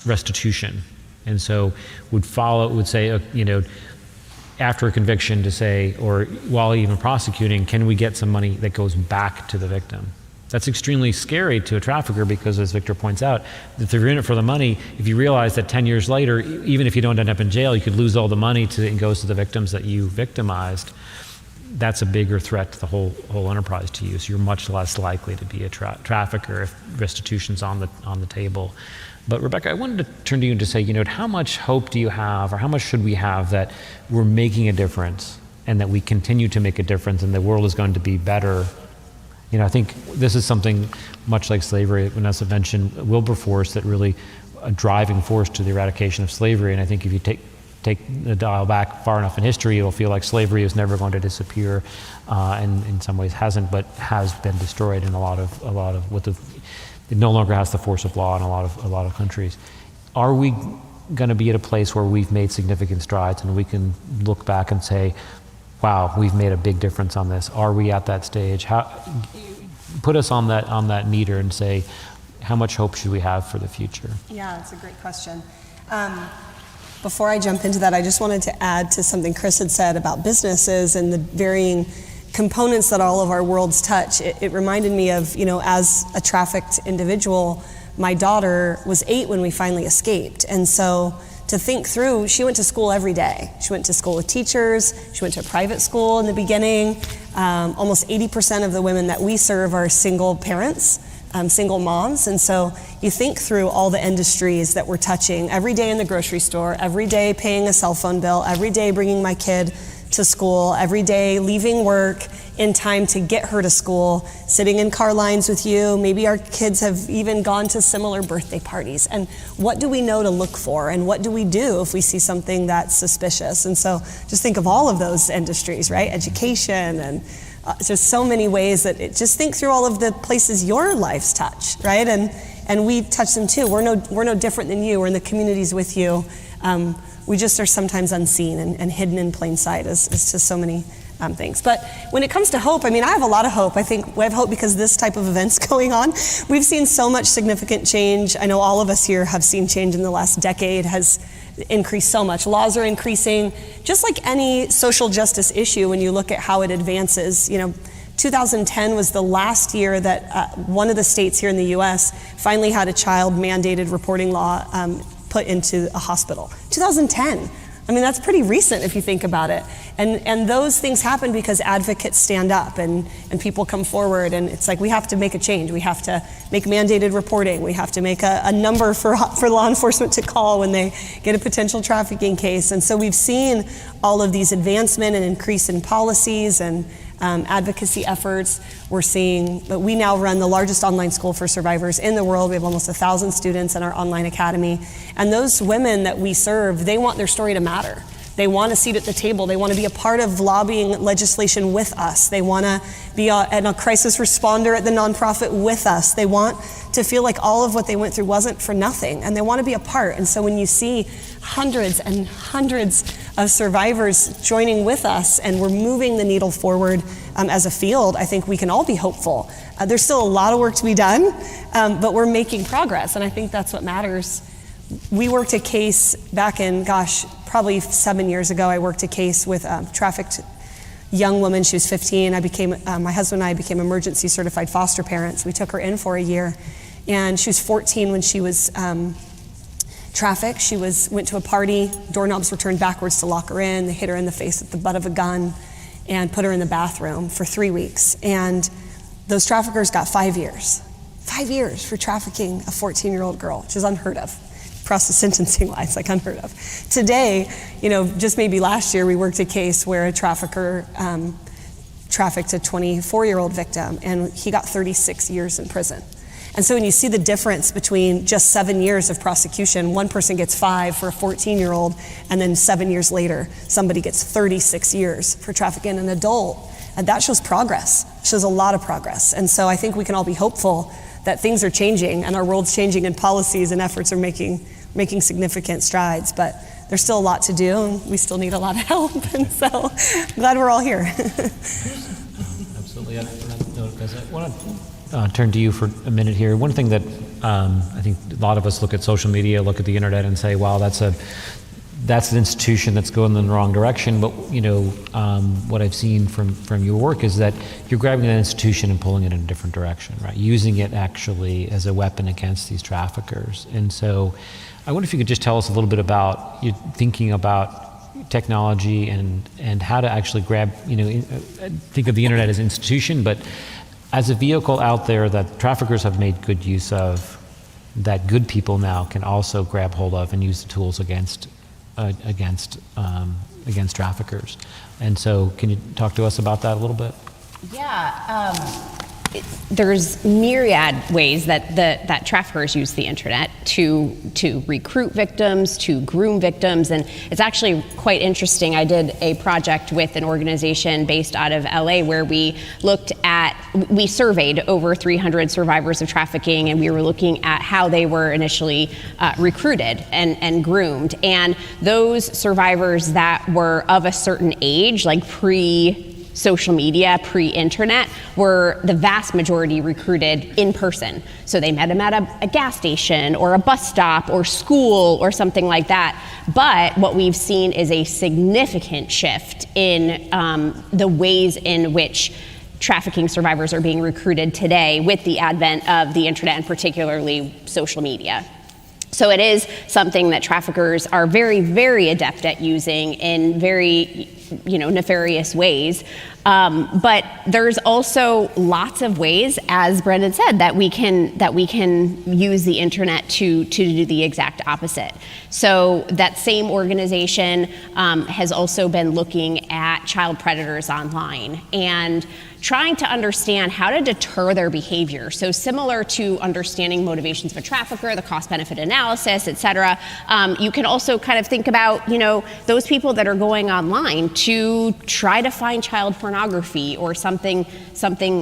restitution. And so would say, after a conviction to say, or while even prosecuting, can we get some money that goes back to the victim? That's extremely scary to a trafficker because, as Victor points out, if they're in it for the money, if you realize that 10 years later, even if you don't end up in jail, you could lose all the money and goes to the victims that you victimized, that's a bigger threat to the whole enterprise to you. So you're much less likely to be a trafficker if restitution's on the table. But Rebecca, I wanted to turn to you and to say, how much hope do you have, or how much should we have that we're making a difference and that we continue to make a difference and the world is going to be better? I think this is something much like slavery. Vanessa mentioned Wilberforce, that really a driving force to the eradication of slavery. And I think if you take the dial back far enough in history, you'll feel like slavery is never going to disappear, and in some ways hasn't, but has been destroyed in a lot of it no longer has the force of law in a lot of countries. Are we going to be at a place where we've made significant strides and we can look back and say, wow, we've made a big difference on this? Are we at that stage? Put us on that meter and say, how much hope should we have for the future? Yeah, that's a great question. Before I jump into that, I just wanted to add to something Chris had said about businesses and the varying components that all of our worlds touch. It reminded me of, as a trafficked individual, my daughter was 8 when we finally escaped. And so to think through, she went to school every day. She went to school with teachers. She went to a private school in the beginning. Almost 80% of the women that we serve are single parents, single moms. And so you think through all the industries that we're touching every day in the grocery store, every day paying a cell phone bill, every day bringing my kid to school, every day leaving work in time to get her to school, sitting in car lines with you. Maybe our kids have even gone to similar birthday parties. And what do we know to look for? And what do we do if we see something that's suspicious? And so just think of all of those industries, right? Education and just so many ways just think through all of the places your lives touch, right? And and we touch them too. We're no different than you. We're in the communities with you. We just are sometimes unseen and hidden in plain sight as to so many things. But when it comes to hope, I mean, I have a lot of hope. I think we have hope because this type of event's going on. We've seen so much significant change. I know all of us here have seen change in the last decade has increased so much. Laws are increasing, just like any social justice issue when you look at how it advances. 2010 was the last year that one of the states here in the US finally had a child mandated reporting law put into a hospital. 2010. I mean, that's pretty recent if you think about it. And those things happen because advocates stand up and people come forward, and it's like we have to make a change. We have to make mandated reporting. We have to make a number for law enforcement to call when they get a potential trafficking case. And so we've seen all of these advancement and increase in policies and advocacy efforts. We're seeing, but we now run the largest online school for survivors in the world. We have almost 1,000 students in our online academy. And those women that we serve, they want their story to matter. They want a seat at the table. They want to be a part of lobbying legislation with us. They want to be a crisis responder at the nonprofit with us. They want to feel like all of what they went through wasn't for nothing, and they want to be a part. And so when you see hundreds and hundreds of survivors joining with us and we're moving the needle forward as a field, I think we can all be hopeful. There's still a lot of work to be done, but we're making progress, and I think that's what matters. We worked a case back in, probably 7 years ago. I worked a case with a trafficked young woman. She was 15. My husband and I became emergency certified foster parents. We took her in for a year, and she was 14 when she was trafficked. She went to a party. Doorknobs were turned backwards to lock her in. They hit her in the face with the butt of a gun and put her in the bathroom for 3 weeks. And those traffickers got 5 years. 5 years for trafficking a 14-year-old girl, which is unheard of. Process sentencing wise, like unheard of. Today, just maybe last year, we worked a case where a trafficker trafficked a 24-year-old victim, and he got 36 years in prison. And so when you see the difference between just 7 years of prosecution, one person gets 5 for a 14-year-old, and then 7 years later, somebody gets 36 years for trafficking an adult, and that shows progress. It shows a lot of progress. And so I think we can all be hopeful that things are changing and our world's changing and policies and efforts are making significant strides, but there's still a lot to do and we still need a lot of help, and so I'm glad we're all here. Absolutely. I want to turn to you for a minute here. One thing that I think a lot of us look at social media, look at the internet and say, wow, that's an institution that's going in the wrong direction. But what I've seen from your work is that you're grabbing that institution and pulling it in a different direction, right? Using it actually as a weapon against these traffickers. And so I wonder if you could just tell us a little bit about you thinking about technology and how to actually grab, think of the internet as an institution, but as a vehicle out there that traffickers have made good use of, that good people now can also grab hold of and use the tools against traffickers. And so can you talk to us about that a little bit? Yeah, there's myriad ways that traffickers use the internet to recruit victims, to groom victims, and it's actually quite interesting. I did a project with an organization based out of LA where we surveyed over 300 survivors of trafficking, and we were looking at how they were initially recruited and groomed. And those survivors that were of a certain age, like pre-social media, pre-internet, were the vast majority recruited in person. So they met them at a gas station or a bus stop or school or something like that. But what we've seen is a significant shift in the ways in which trafficking survivors are being recruited today with the advent of the internet and particularly social media. So it is something that traffickers are very, very adept at using in very, nefarious ways. But there's also lots of ways, as Brendan said, that we can use the internet to do the exact opposite. So that same organization has also been looking at child predators online and trying to understand how to deter their behavior. So similar to understanding motivations of a trafficker, the cost-benefit analysis, et cetera, you can also kind of think about, those people that are going online to try to find child pornography pornography or something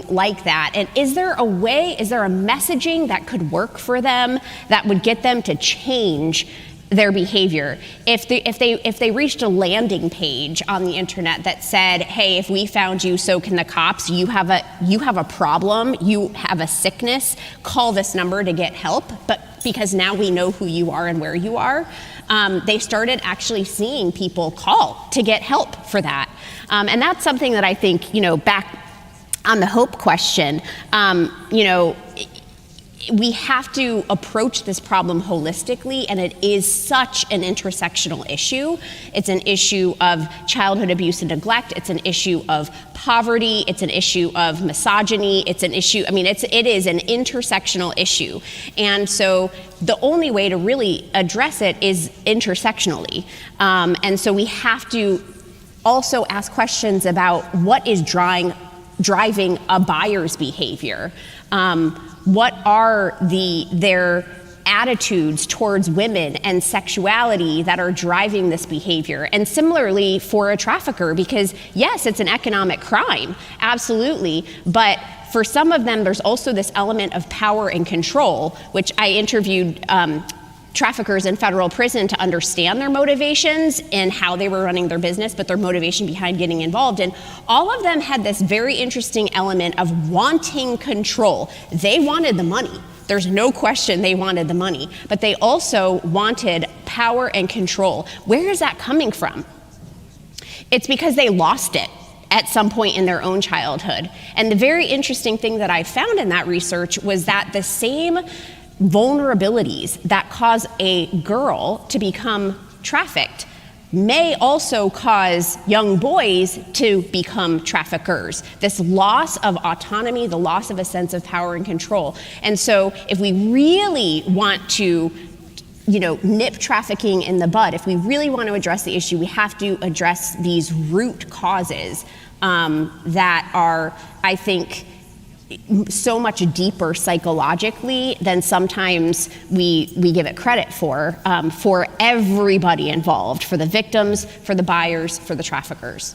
like that. And is there a messaging that could work for them that would get them to change their behavior? If they reached a landing page on the internet that said, hey, if we found you, so can the cops, you have a problem, you have a sickness, call this number to get help, but because now we know who you are and where you are, they started actually seeing people call to get help for that. And that's something that I think, back on the hope question, we have to approach this problem holistically, and it is such an intersectional issue. It's an issue of childhood abuse and neglect. It's an issue of poverty. It's an issue of misogyny. It's an issue, it is an intersectional issue. And so the only way to really address it is intersectionally. And so we have to also ask questions about what is driving a buyer's behavior. What are their attitudes towards women and sexuality that are driving this behavior? And similarly for a trafficker, because yes, it's an economic crime, absolutely, but for some of them, there's also this element of power and control, which I interviewed traffickers in federal prison to understand their motivations and how they were running their business, but their motivation behind getting involved. And all of them had this very interesting element of wanting control. They wanted the money. There's no question they wanted the money, but they also wanted power and control. Where is that coming from? It's because they lost it at some point in their own childhood. And the very interesting thing that I found in that research was that the same vulnerabilities that cause a girl to become trafficked may also cause young boys to become traffickers. This loss of autonomy, the loss of a sense of power and control. And so if we really want to nip trafficking in the bud, if we really want to address the issue, we have to address these root causes that are, I think, so much deeper psychologically than sometimes we give it credit for everybody involved, for the victims, for the buyers, for the traffickers.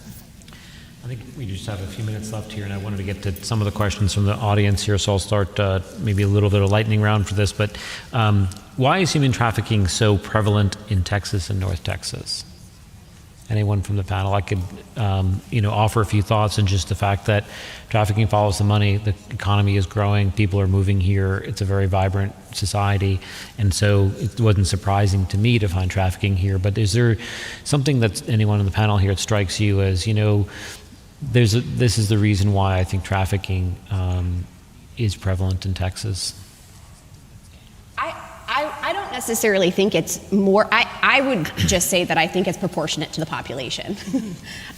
I think we just have a few minutes left here, and I wanted to get to some of the questions from the audience here, so I'll start maybe a little bit of lightning round for this, but why is human trafficking so prevalent in Texas and North Texas? Anyone from the panel? I could offer a few thoughts, and just the fact that trafficking follows the money, the economy is growing, people are moving here, it's a very vibrant society, and so it wasn't surprising to me to find trafficking here. But is there something that anyone on the panel here that strikes you as, this is the reason why I think trafficking is prevalent in Texas? I don't necessarily think it's more, I would just say that I think it's proportionate to the population.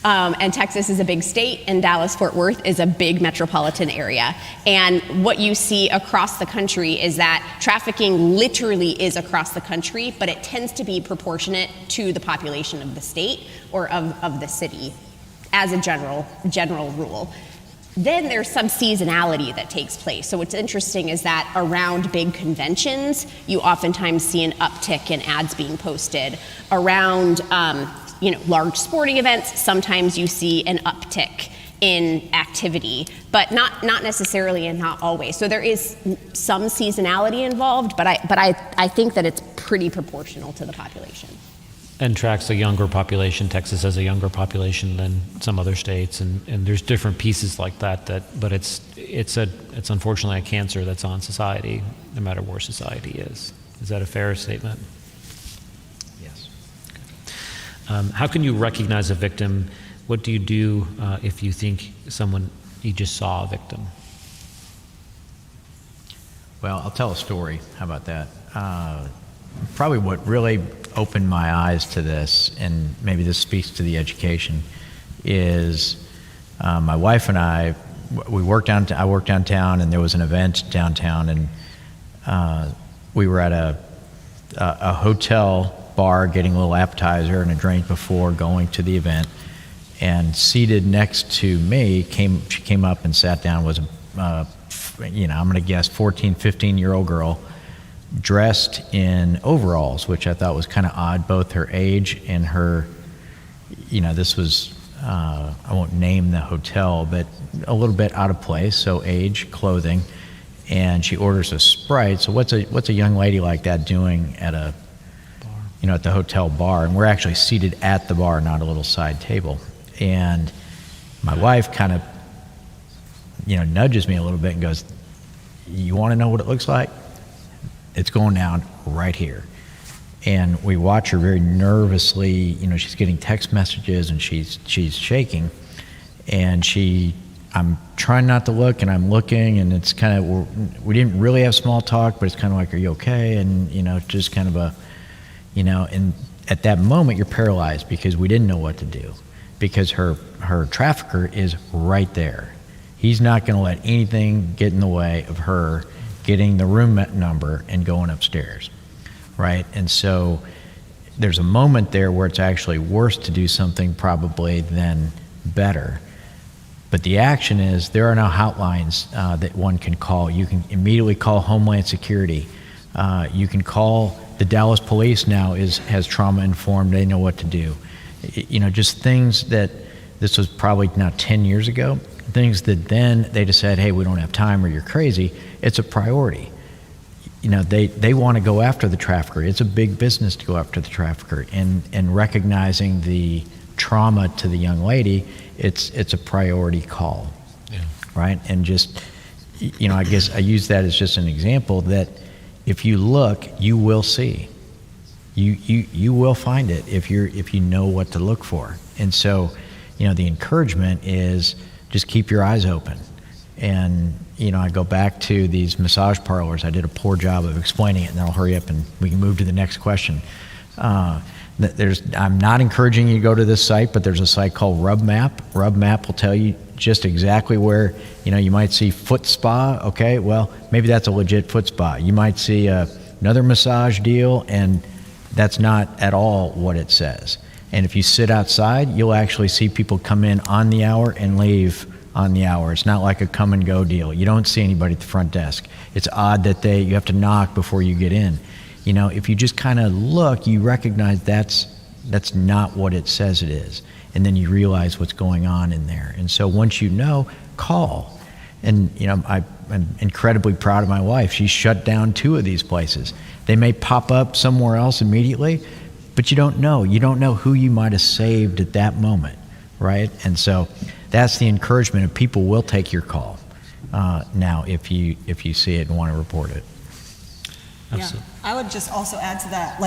And Texas is a big state, and Dallas-Fort Worth is a big metropolitan area. And what you see across the country is that trafficking literally is across the country, but it tends to be proportionate to the population of the state or of the city as a general rule. Then there's some seasonality that takes place. So what's interesting is that around big conventions, you oftentimes see an uptick in ads being posted. Around large sporting events, sometimes you see an uptick in activity, but not necessarily and not always. So there is some seasonality involved, but I think that it's pretty proportional to the population. And tracks a younger population. Texas has a younger population than some other states, and there's different pieces like that. But it's unfortunately a cancer that's on society, no matter where society is. Is that a fair statement? Yes. Okay. How can you recognize a victim? What do you do if you think you just saw a victim? Well, I'll tell a story. How about that? Probably what really opened my eyes to this, and maybe this speaks to the education, is my wife and I worked downtown, and there was an event downtown, and we were at a hotel bar getting a little appetizer and a drink before going to the event, and seated next to me, she came up and sat down, was I'm going to guess 14, 15-year-old girl, dressed in overalls, which I thought was kind of odd, both her age and her, this was I won't name the hotel, but a little bit out of place, so age, clothing, and she orders a Sprite. So what's a young lady like that doing at a bar? At the hotel bar? And we're actually seated at the bar, not a little side table. And my wife kind of, nudges me a little bit and goes, "You want to know what it looks like? It's going down right here." And we watch her very nervously. She's getting text messages and she's shaking. And I'm trying not to look, and I'm looking, and it's kind of, we didn't really have small talk, but it's kind of like, "Are you okay?" And, just kind of and at that moment you're paralyzed because we didn't know what to do, because her trafficker is right there. He's not going to let anything get in the way of her getting the room number and going upstairs, right? And so there's a moment there where it's actually worse to do something probably than better. But the action is, there are now hotlines that one can call. You can immediately call Homeland Security. You can call the Dallas Police now has trauma informed. They know what to do. Just things that, this was probably now 10 years ago, things that then they just said, "Hey, we don't have time," or "You're crazy." It's a priority. They want to go after the trafficker. It's a big business to go after the trafficker, and recognizing the trauma to the young lady, it's a priority call, right? And just, I guess I use that as just an example that if you look, you will see. You will find it if you know what to look for. And so, the encouragement is just keep your eyes open. And, I go back to these massage parlors. I did a poor job of explaining it, and then I'll hurry up and we can move to the next question. I'm not encouraging you to go to this site, but there's a site called RubMap. RubMap will tell you just exactly where, you might see foot spa. Okay, well, maybe that's a legit foot spa. You might see another massage deal, and that's not at all what it says. And if you sit outside, you'll actually see people come in on the hour and leave on the hour. It's not like a come and go deal. You don't see anybody at the front desk. It's odd that you have to knock before you get in. If you just kind of look, you recognize that's not what it says it is. And then you realize what's going on in there. And so once call. And, I'm incredibly proud of my wife. She shut down 2 of these places. They may pop up somewhere else immediately, but you don't know. You don't know who you might have saved at that moment, right? And so that's the encouragement of people will take your call now if you see it and want to report it. Absolutely. Yeah. I would just also add to that,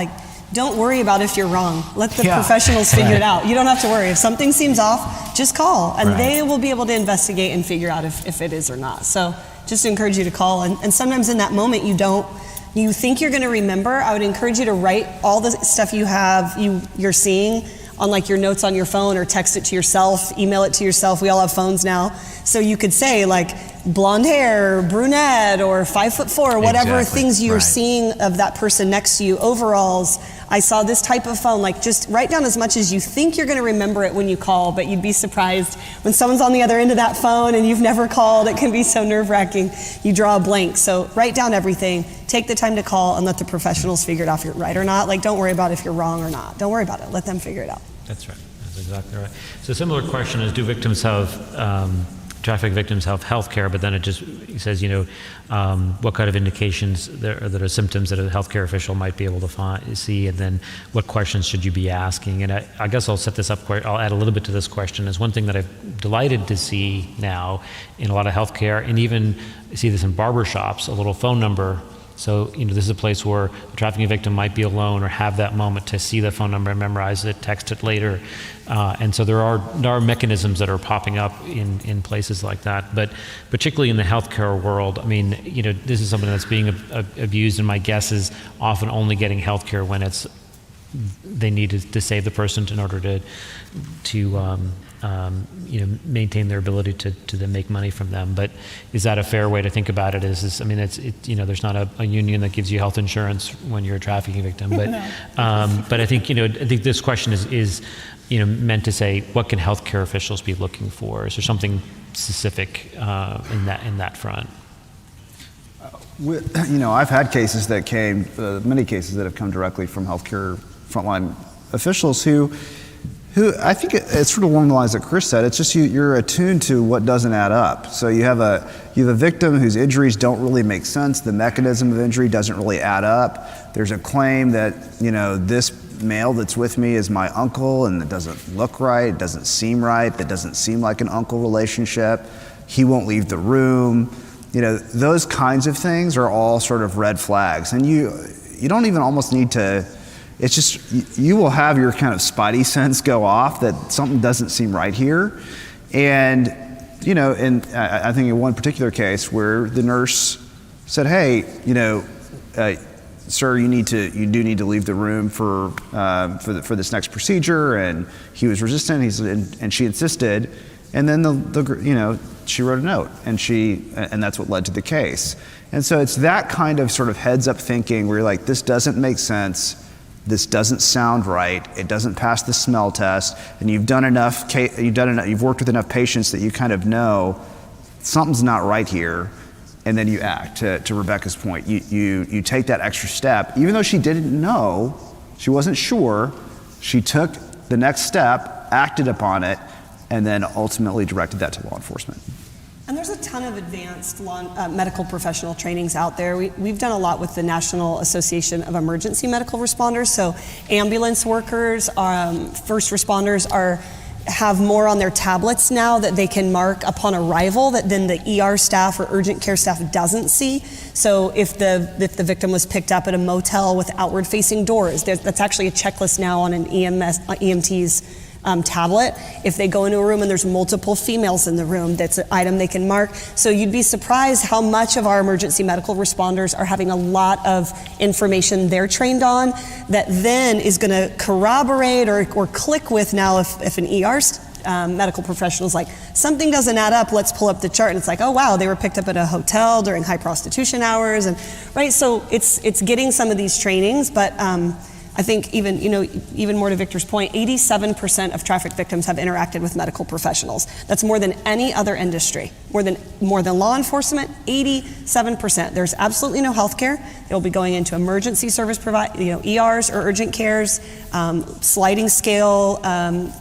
don't worry about if you're wrong. Let the professionals figure it out. You don't have to worry. If something seems off, just call, and they will be able to investigate and figure out if it is or not. So just encourage you to call. And sometimes in that moment you think you're going to remember. I would encourage you to write all the stuff you're seeing on your notes on your phone, or text it to yourself, email it to yourself. We all have phones now. So you could say blonde hair, brunette, or 5'4", whatever things you're seeing of that person next to you, overalls. I saw this type of phone. Just write down as much as you think you're going to remember it when you call, but you'd be surprised when someone's on the other end of that phone and you've never called. It can be so nerve-wracking. You draw a blank. So write down everything, take the time to call, and let the professionals figure it out if you're right or not. Don't worry about if you're wrong or not. Don't worry about it. Let them figure it out. That's right. That's exactly right. So a similar question is, do victims have traffic victims have health care, but then it says, what kind of indications that are symptoms that a healthcare official might be able to see, and then what questions should you be asking? And I guess I'll set this up, I'll add a little bit to this question. Is one thing that I'm delighted to see now in a lot of healthcare, and even see this in barbershops, a little phone number. So, this is a place where a trafficking victim might be alone or have that moment to see the phone number and memorize it, text it later. And so there are mechanisms that are popping up in places like that. But particularly in the healthcare world, this is something that's being abused, and my guess is often only getting healthcare when they need to save the person in order to maintain their ability to then make money from them. But is that a fair way to think about it? There's not a union that gives you health insurance when you're a trafficking victim. But but I think this question is meant to say, what can healthcare officials be looking for? Is there something specific in that front? I've had cases that came, many cases that have come directly from healthcare frontline officials who who I think it's sort of along the lines that Chris said. It's just you're attuned to what doesn't add up. So you have a victim whose injuries don't really make sense. The mechanism of injury doesn't really add up. There's a claim that this male that's with me is my uncle, and it doesn't look right. It doesn't seem right. It doesn't seem like an uncle relationship. He won't leave the room. Those kinds of things are all sort of red flags, and you don't even almost need to. It's just, you will have your kind of spidey sense go off that something doesn't seem right here. And, and I think in one particular case where the nurse said, hey, sir, you do need to leave the room for this next procedure. And he was resistant, and she insisted. And then she wrote a note, and that's what led to the case. And so it's that kind of sort of heads up thinking where you're like, this doesn't make sense. This doesn't sound right. It doesn't pass the smell test, and you've worked with enough patients that you kind of know something's not right here, and then you act. To Rebecca's point, you take that extra step, even though she didn't know, she wasn't sure. She took the next step, acted upon it, and then ultimately directed that to law enforcement. And there's a ton of advanced medical professional trainings out there. We've done a lot with the National Association of Emergency Medical Responders. So ambulance workers, first responders have more on their tablets now that they can mark upon arrival that then the ER staff or urgent care staff doesn't see. So if the victim was picked up at a motel with outward facing doors, that's actually a checklist now on an EMT's tablet. If they go into a room and there's multiple females in the room, that's an item they can mark. So you'd be surprised how much of our emergency medical responders are having a lot of information they're trained on that then is going to corroborate or click with now if an ER medical professional is like, something doesn't add up, let's pull up the chart, and it's like, oh wow, they were picked up at a hotel during high prostitution hours, and right. So it's getting some of these trainings, but I think even more to Victor's point, 87% of traffic victims have interacted with medical professionals. That's more than any other industry. More than law enforcement, 87%. There's absolutely no health care. They'll be going into emergency service ERs or urgent cares, sliding scale,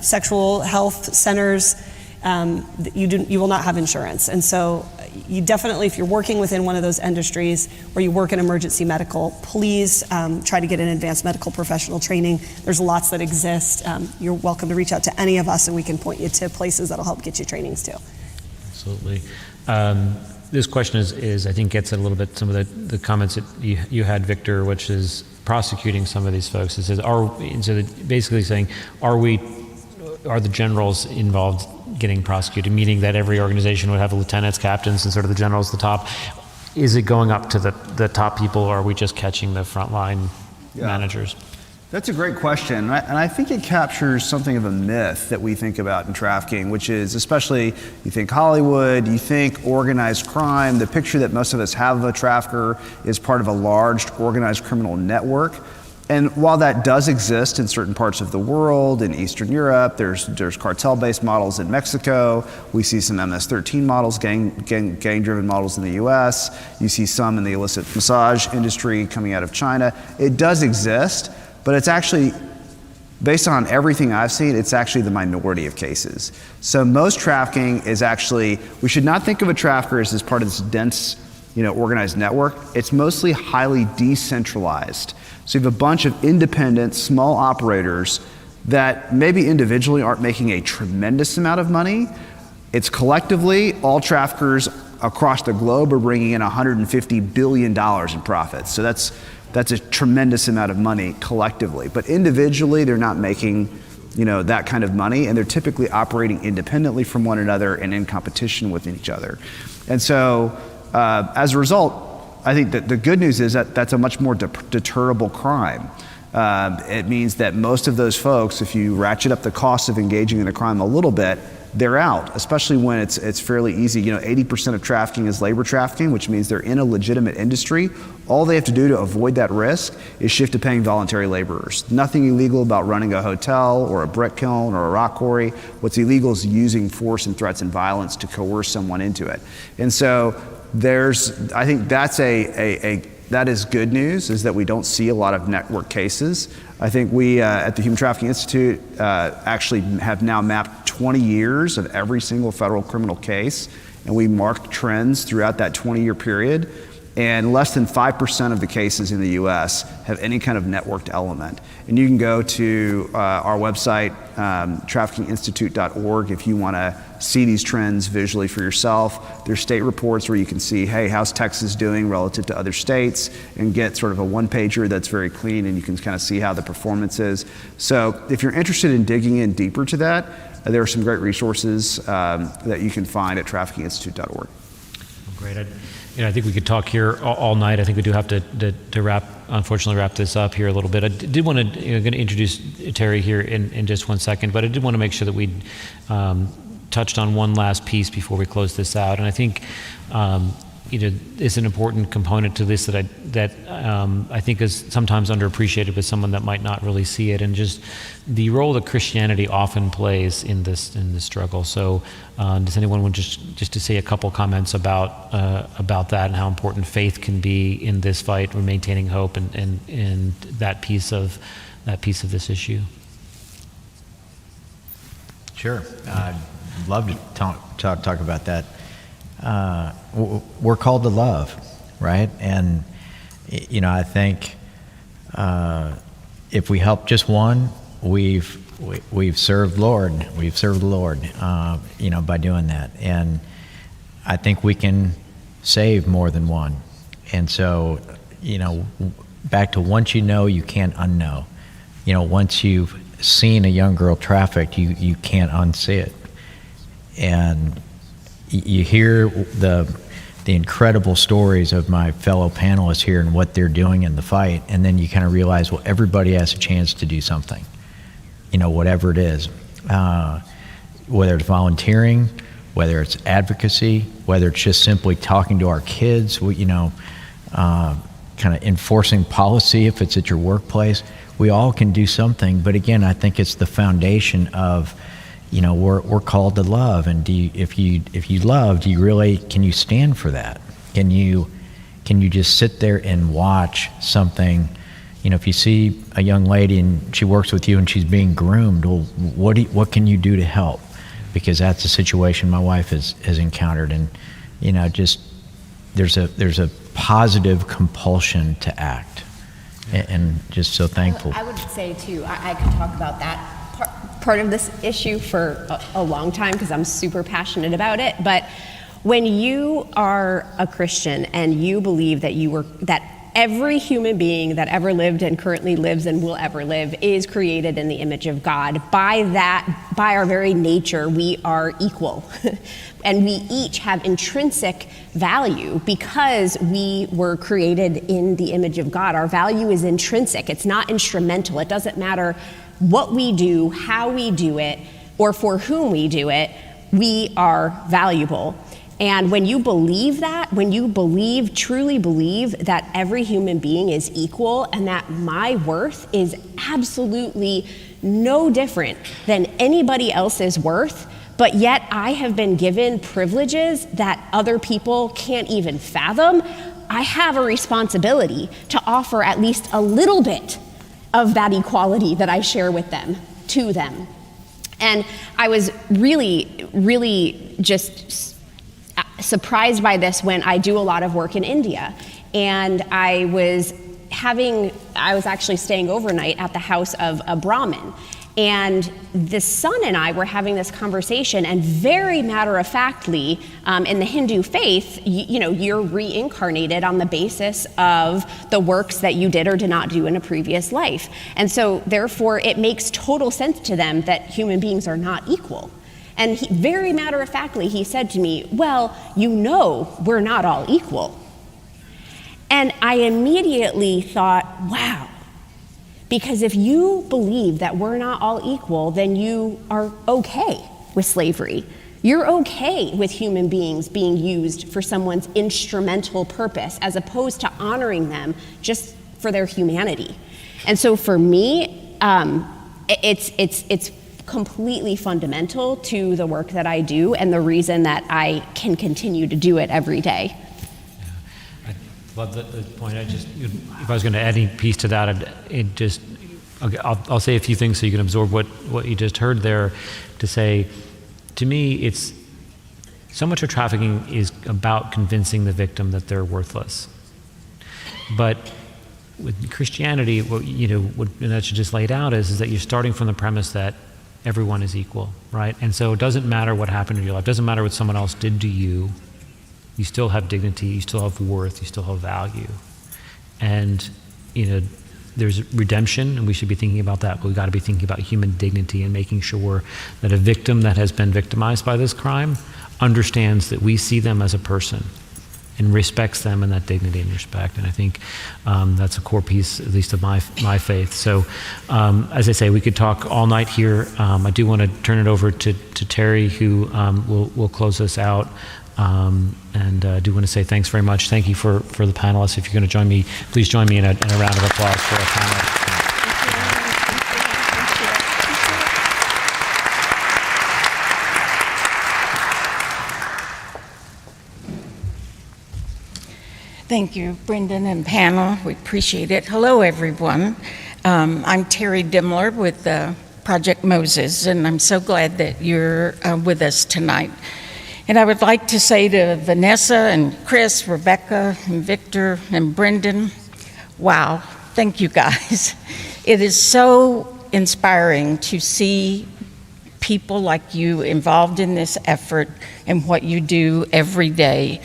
sexual health centers. You will not have insurance. And so you definitely, if you're working within one of those industries or you work in emergency medical, please try to get an advanced medical professional training. There's lots that exist. You're welcome to reach out to any of us and we can point you to places that'll help get you trainings too. Absolutely. This question is I think gets at a little bit some of the comments that you had, Victor, which is prosecuting some of these folks. It says, basically saying, are the generals involved getting prosecuted, meaning that every organization would have lieutenants, captains, and sort of the generals at the top. Is it going up to the top people, or are we just catching the frontline managers? That's a great question, and I think it captures something of a myth that we think about in trafficking, which is, especially you think Hollywood, you think organized crime, the picture that most of us have of a trafficker is part of a large organized criminal network. And while that does exist in certain parts of the world, in Eastern Europe, there's cartel-based models in Mexico. We see some MS-13 models, gang-driven models in the U.S. You see some in the illicit massage industry coming out of China. It does exist, but it's actually, based on everything I've seen, it's actually the minority of cases. So most trafficking is actually, we should not think of a trafficker as part of this dense, organized network. It's mostly highly decentralized. So you have a bunch of independent, small operators that maybe individually aren't making a tremendous amount of money. It's collectively, all traffickers across the globe are bringing in $150 billion in profits. So that's a tremendous amount of money collectively. But individually, they're not making that kind of money, and they're typically operating independently from one another and in competition with each other. And so as a result, I think that the good news is that that's a much more deterrable crime. It means that most of those folks, if you ratchet up the cost of engaging in a crime a little bit, they're out, especially when it's fairly easy. 80% of trafficking is labor trafficking, which means they're in a legitimate industry. All they have to do to avoid that risk is shift to paying voluntary laborers. Nothing illegal about running a hotel or a brick kiln or a rock quarry. What's illegal is using force and threats and violence to coerce someone into it. And so I think that's a that is good news, is that we don't see a lot of network cases. I think we at the Human Trafficking Institute actually have now mapped 20 years of every single federal criminal case, and we marked trends throughout that 20-year period. And less than 5% of the cases in the US have any kind of networked element. And you can go to our website, traffickinginstitute.org, if you want to see these trends visually for yourself. There's state reports where you can see, hey, how's Texas doing relative to other states, and get sort of a one-pager that's very clean, and you can kind of see how the performance is. So if you're interested in digging in deeper to that, there are some great resources that you can find at traffickinginstitute.org. Great. I think we could talk here all night. I think we do have to unfortunately wrap this up here a little bit. I did want to, going to introduce Terry here in just 1 second, but I did want to make sure that we touched on one last piece before we close this out. And I think is an important component to this that I think is sometimes underappreciated with someone that might not really see it, and just the role that Christianity often plays in this struggle. So, does anyone want just to say a couple comments about that and how important faith can be in this fight, or maintaining hope and that piece of this issue? Sure, I'd love to talk about that. We're called to love, right? And I think if we help just one, we've served Lord. We've served the Lord, by doing that. And I think we can save more than one. And so, back to once you know, you can't unknow. Once you've seen a young girl trafficked, you can't unsee it. And you hear the incredible stories of my fellow panelists here and what they're doing in the fight, and then you kind of realize, well, everybody has a chance to do something, whatever it is, whether it's volunteering, whether it's advocacy, whether it's just simply talking to our kids, kind of enforcing policy if it's at your workplace. We all can do something, but again, I think it's the foundation of, we're called to love, and if you love, can you stand for that? Can you just sit there and watch something? If you see a young lady and she works with you and she's being groomed, well, what can you do to help? Because that's a situation my wife has encountered, and just there's a positive compulsion to act, and just so thankful. I would say too, I could talk about that part of this issue for a long time because I'm super passionate about it. But when you are a Christian and you believe that every human being that ever lived and currently lives and will ever live is created in the image of God, by our very nature, we are equal. And we each have intrinsic value because we were created in the image of God. Our value is intrinsic. It's not instrumental. It doesn't matter what we do, how we do it, or for whom we do it, we are valuable. And when you believe that, when you truly believe that every human being is equal and that my worth is absolutely no different than anybody else's worth, but yet I have been given privileges that other people can't even fathom, I have a responsibility to offer at least a little bit of that equality that I share with them, to them. And I was really, really just surprised by this when I do a lot of work in India. And I was actually staying overnight at the house of a Brahmin. And the son and I were having this conversation, and very matter-of-factly, in the Hindu faith, you're reincarnated on the basis of the works that you did or did not do in a previous life. And so, therefore, it makes total sense to them that human beings are not equal. And very matter-of-factly, he said to me, well, we're not all equal. And I immediately thought, wow. Because if you believe that we're not all equal, then you are okay with slavery. You're okay with human beings being used for someone's instrumental purpose, as opposed to honoring them just for their humanity. And so for me, it's completely fundamental to the work that I do and the reason that I can continue to do it every day. But the point if I was going to add any piece to that, I'll say a few things so you can absorb what you just heard there. To say, to me, it's so much of trafficking is about convincing the victim that they're worthless. But with Christianity, what that you just laid out is that you're starting from the premise that everyone is equal, right? And so it doesn't matter what happened in your life, it doesn't matter what someone else did to you. You still have dignity, you still have worth, you still have value. And, there's redemption, and we should be thinking about that, but we've got to be thinking about human dignity and making sure that a victim that has been victimized by this crime understands that we see them as a person and respects them in that dignity and respect. And I think that's a core piece, at least of my faith. So, as I say, we could talk all night here. I do want to turn it over to Terry, who will close us out. And I do want to say thanks very much. Thank you for the panelists. If you're going to join me, please join me in a round of applause for our panelists. Thank you, Brendan and panel. We appreciate it. Hello, everyone. I'm Terry Dimmler with Project Moses, and I'm so glad that you're with us tonight. And I would like to say to Vanessa and Chris, Rebecca and Victor and Brendan, wow, thank you guys. It is so inspiring to see people like you involved in this effort and what you do every day.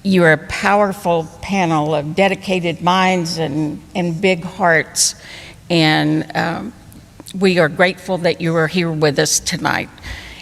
You're a powerful panel of dedicated minds and big hearts, and we are grateful that you are here with us tonight.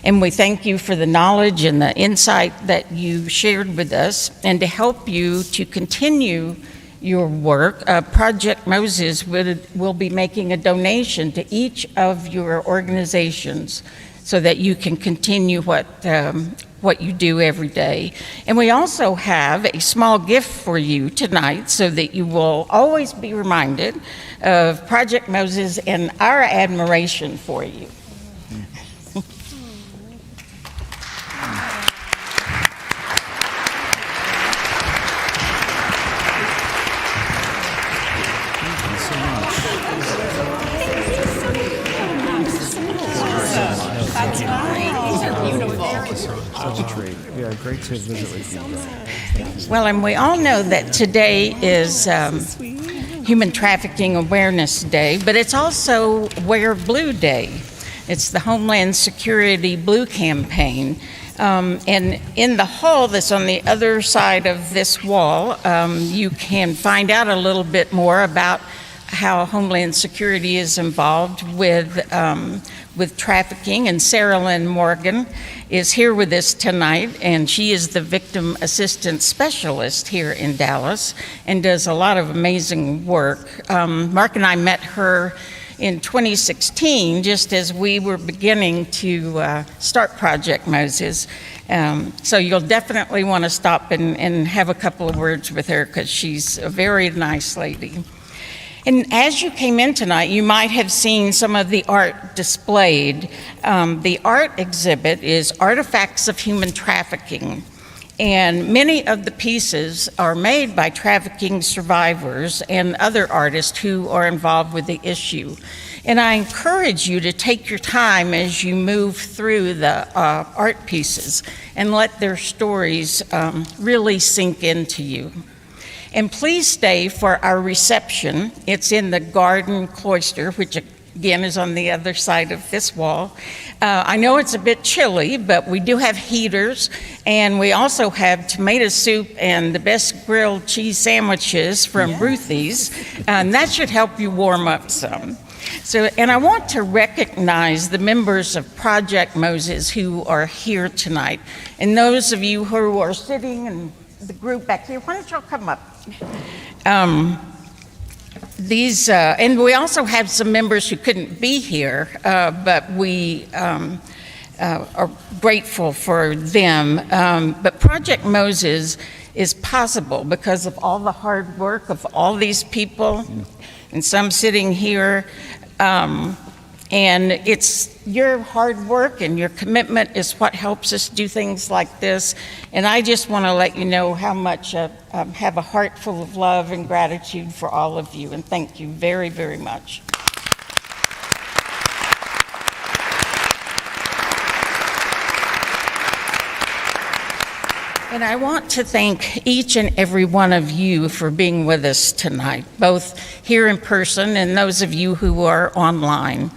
And we thank you for the knowledge and the insight that you shared with us. And to help you to continue your work, Project Moses will be making a donation to each of your organizations so that you can continue what you do every day. And we also have a small gift for you tonight so that you will always be reminded of Project Moses and our admiration for you. Yeah, great to visit with you. Well, and we all know that today is Human Trafficking Awareness Day, but it's also Wear Blue Day. It's the Homeland Security Blue Campaign. And in the hall that's on the other side of this wall, you can find out a little bit more about how Homeland Security is involved with trafficking. And Sarah Lynn Morgan is here with us tonight, and she is the Victim Assistance Specialist here in Dallas and does a lot of amazing work. Mark and I met her in 2016, just as we were beginning to start Project Moses. So you'll definitely want to stop and have a couple of words with her, because she's a very nice lady. And as you came in tonight, you might have seen some of the art displayed. The art exhibit is Artifacts of Human Trafficking. And many of the pieces are made by trafficking survivors and other artists who are involved with the issue. And I encourage you to take your time as you move through the art pieces and let their stories really sink into you. And please stay for our reception. It's in the garden cloister, which again is on the other side of this wall. I know it's a bit chilly, but we do have heaters, and we also have tomato soup and the best grilled cheese sandwiches from Ruthie's, and that should help you warm up some. So, and I want to recognize the members of Project Moses who are here tonight, and those of you who are sitting in the group back here, why don't y'all come up? And we also have some members who couldn't be here, but we are grateful for them. But Project Moses is possible because of all the hard work of all these people, and some sitting here. And it's your hard work and your commitment is what helps us do things like this. And I just want to let you know how much I have a heart full of love and gratitude for all of you. And thank you very, very much. And I want to thank each and every one of you for being with us tonight, both here in person and those of you who are online.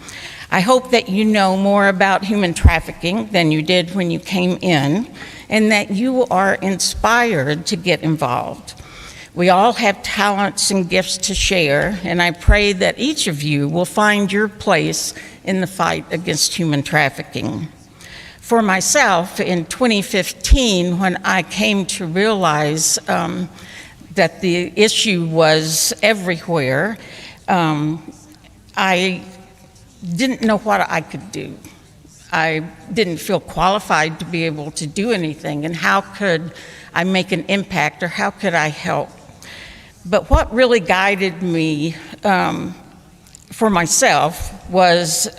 I hope that you know more about human trafficking than you did when you came in, and that you are inspired to get involved. We all have talents and gifts to share, and I pray that each of you will find your place in the fight against human trafficking. For myself, in 2015, when I came to realize that the issue was everywhere, I didn't know what I could do. I didn't feel qualified to be able to do anything, and how could I make an impact, or how could I help? But what really guided me for myself was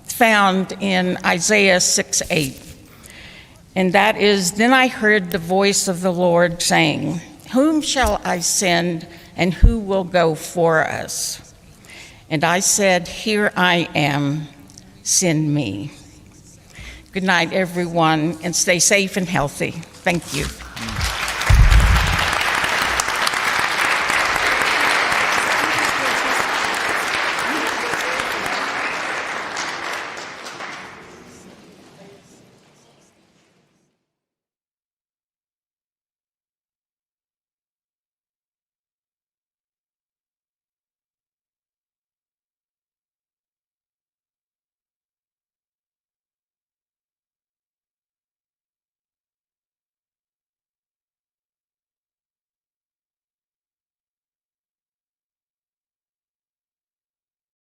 found in Isaiah 6:8. And that is, "Then I heard the voice of the Lord saying, 'Whom shall I send, and who will go for us?' And I said, 'Here I am, send me.'" Good night, everyone, and stay safe and healthy. Thank you.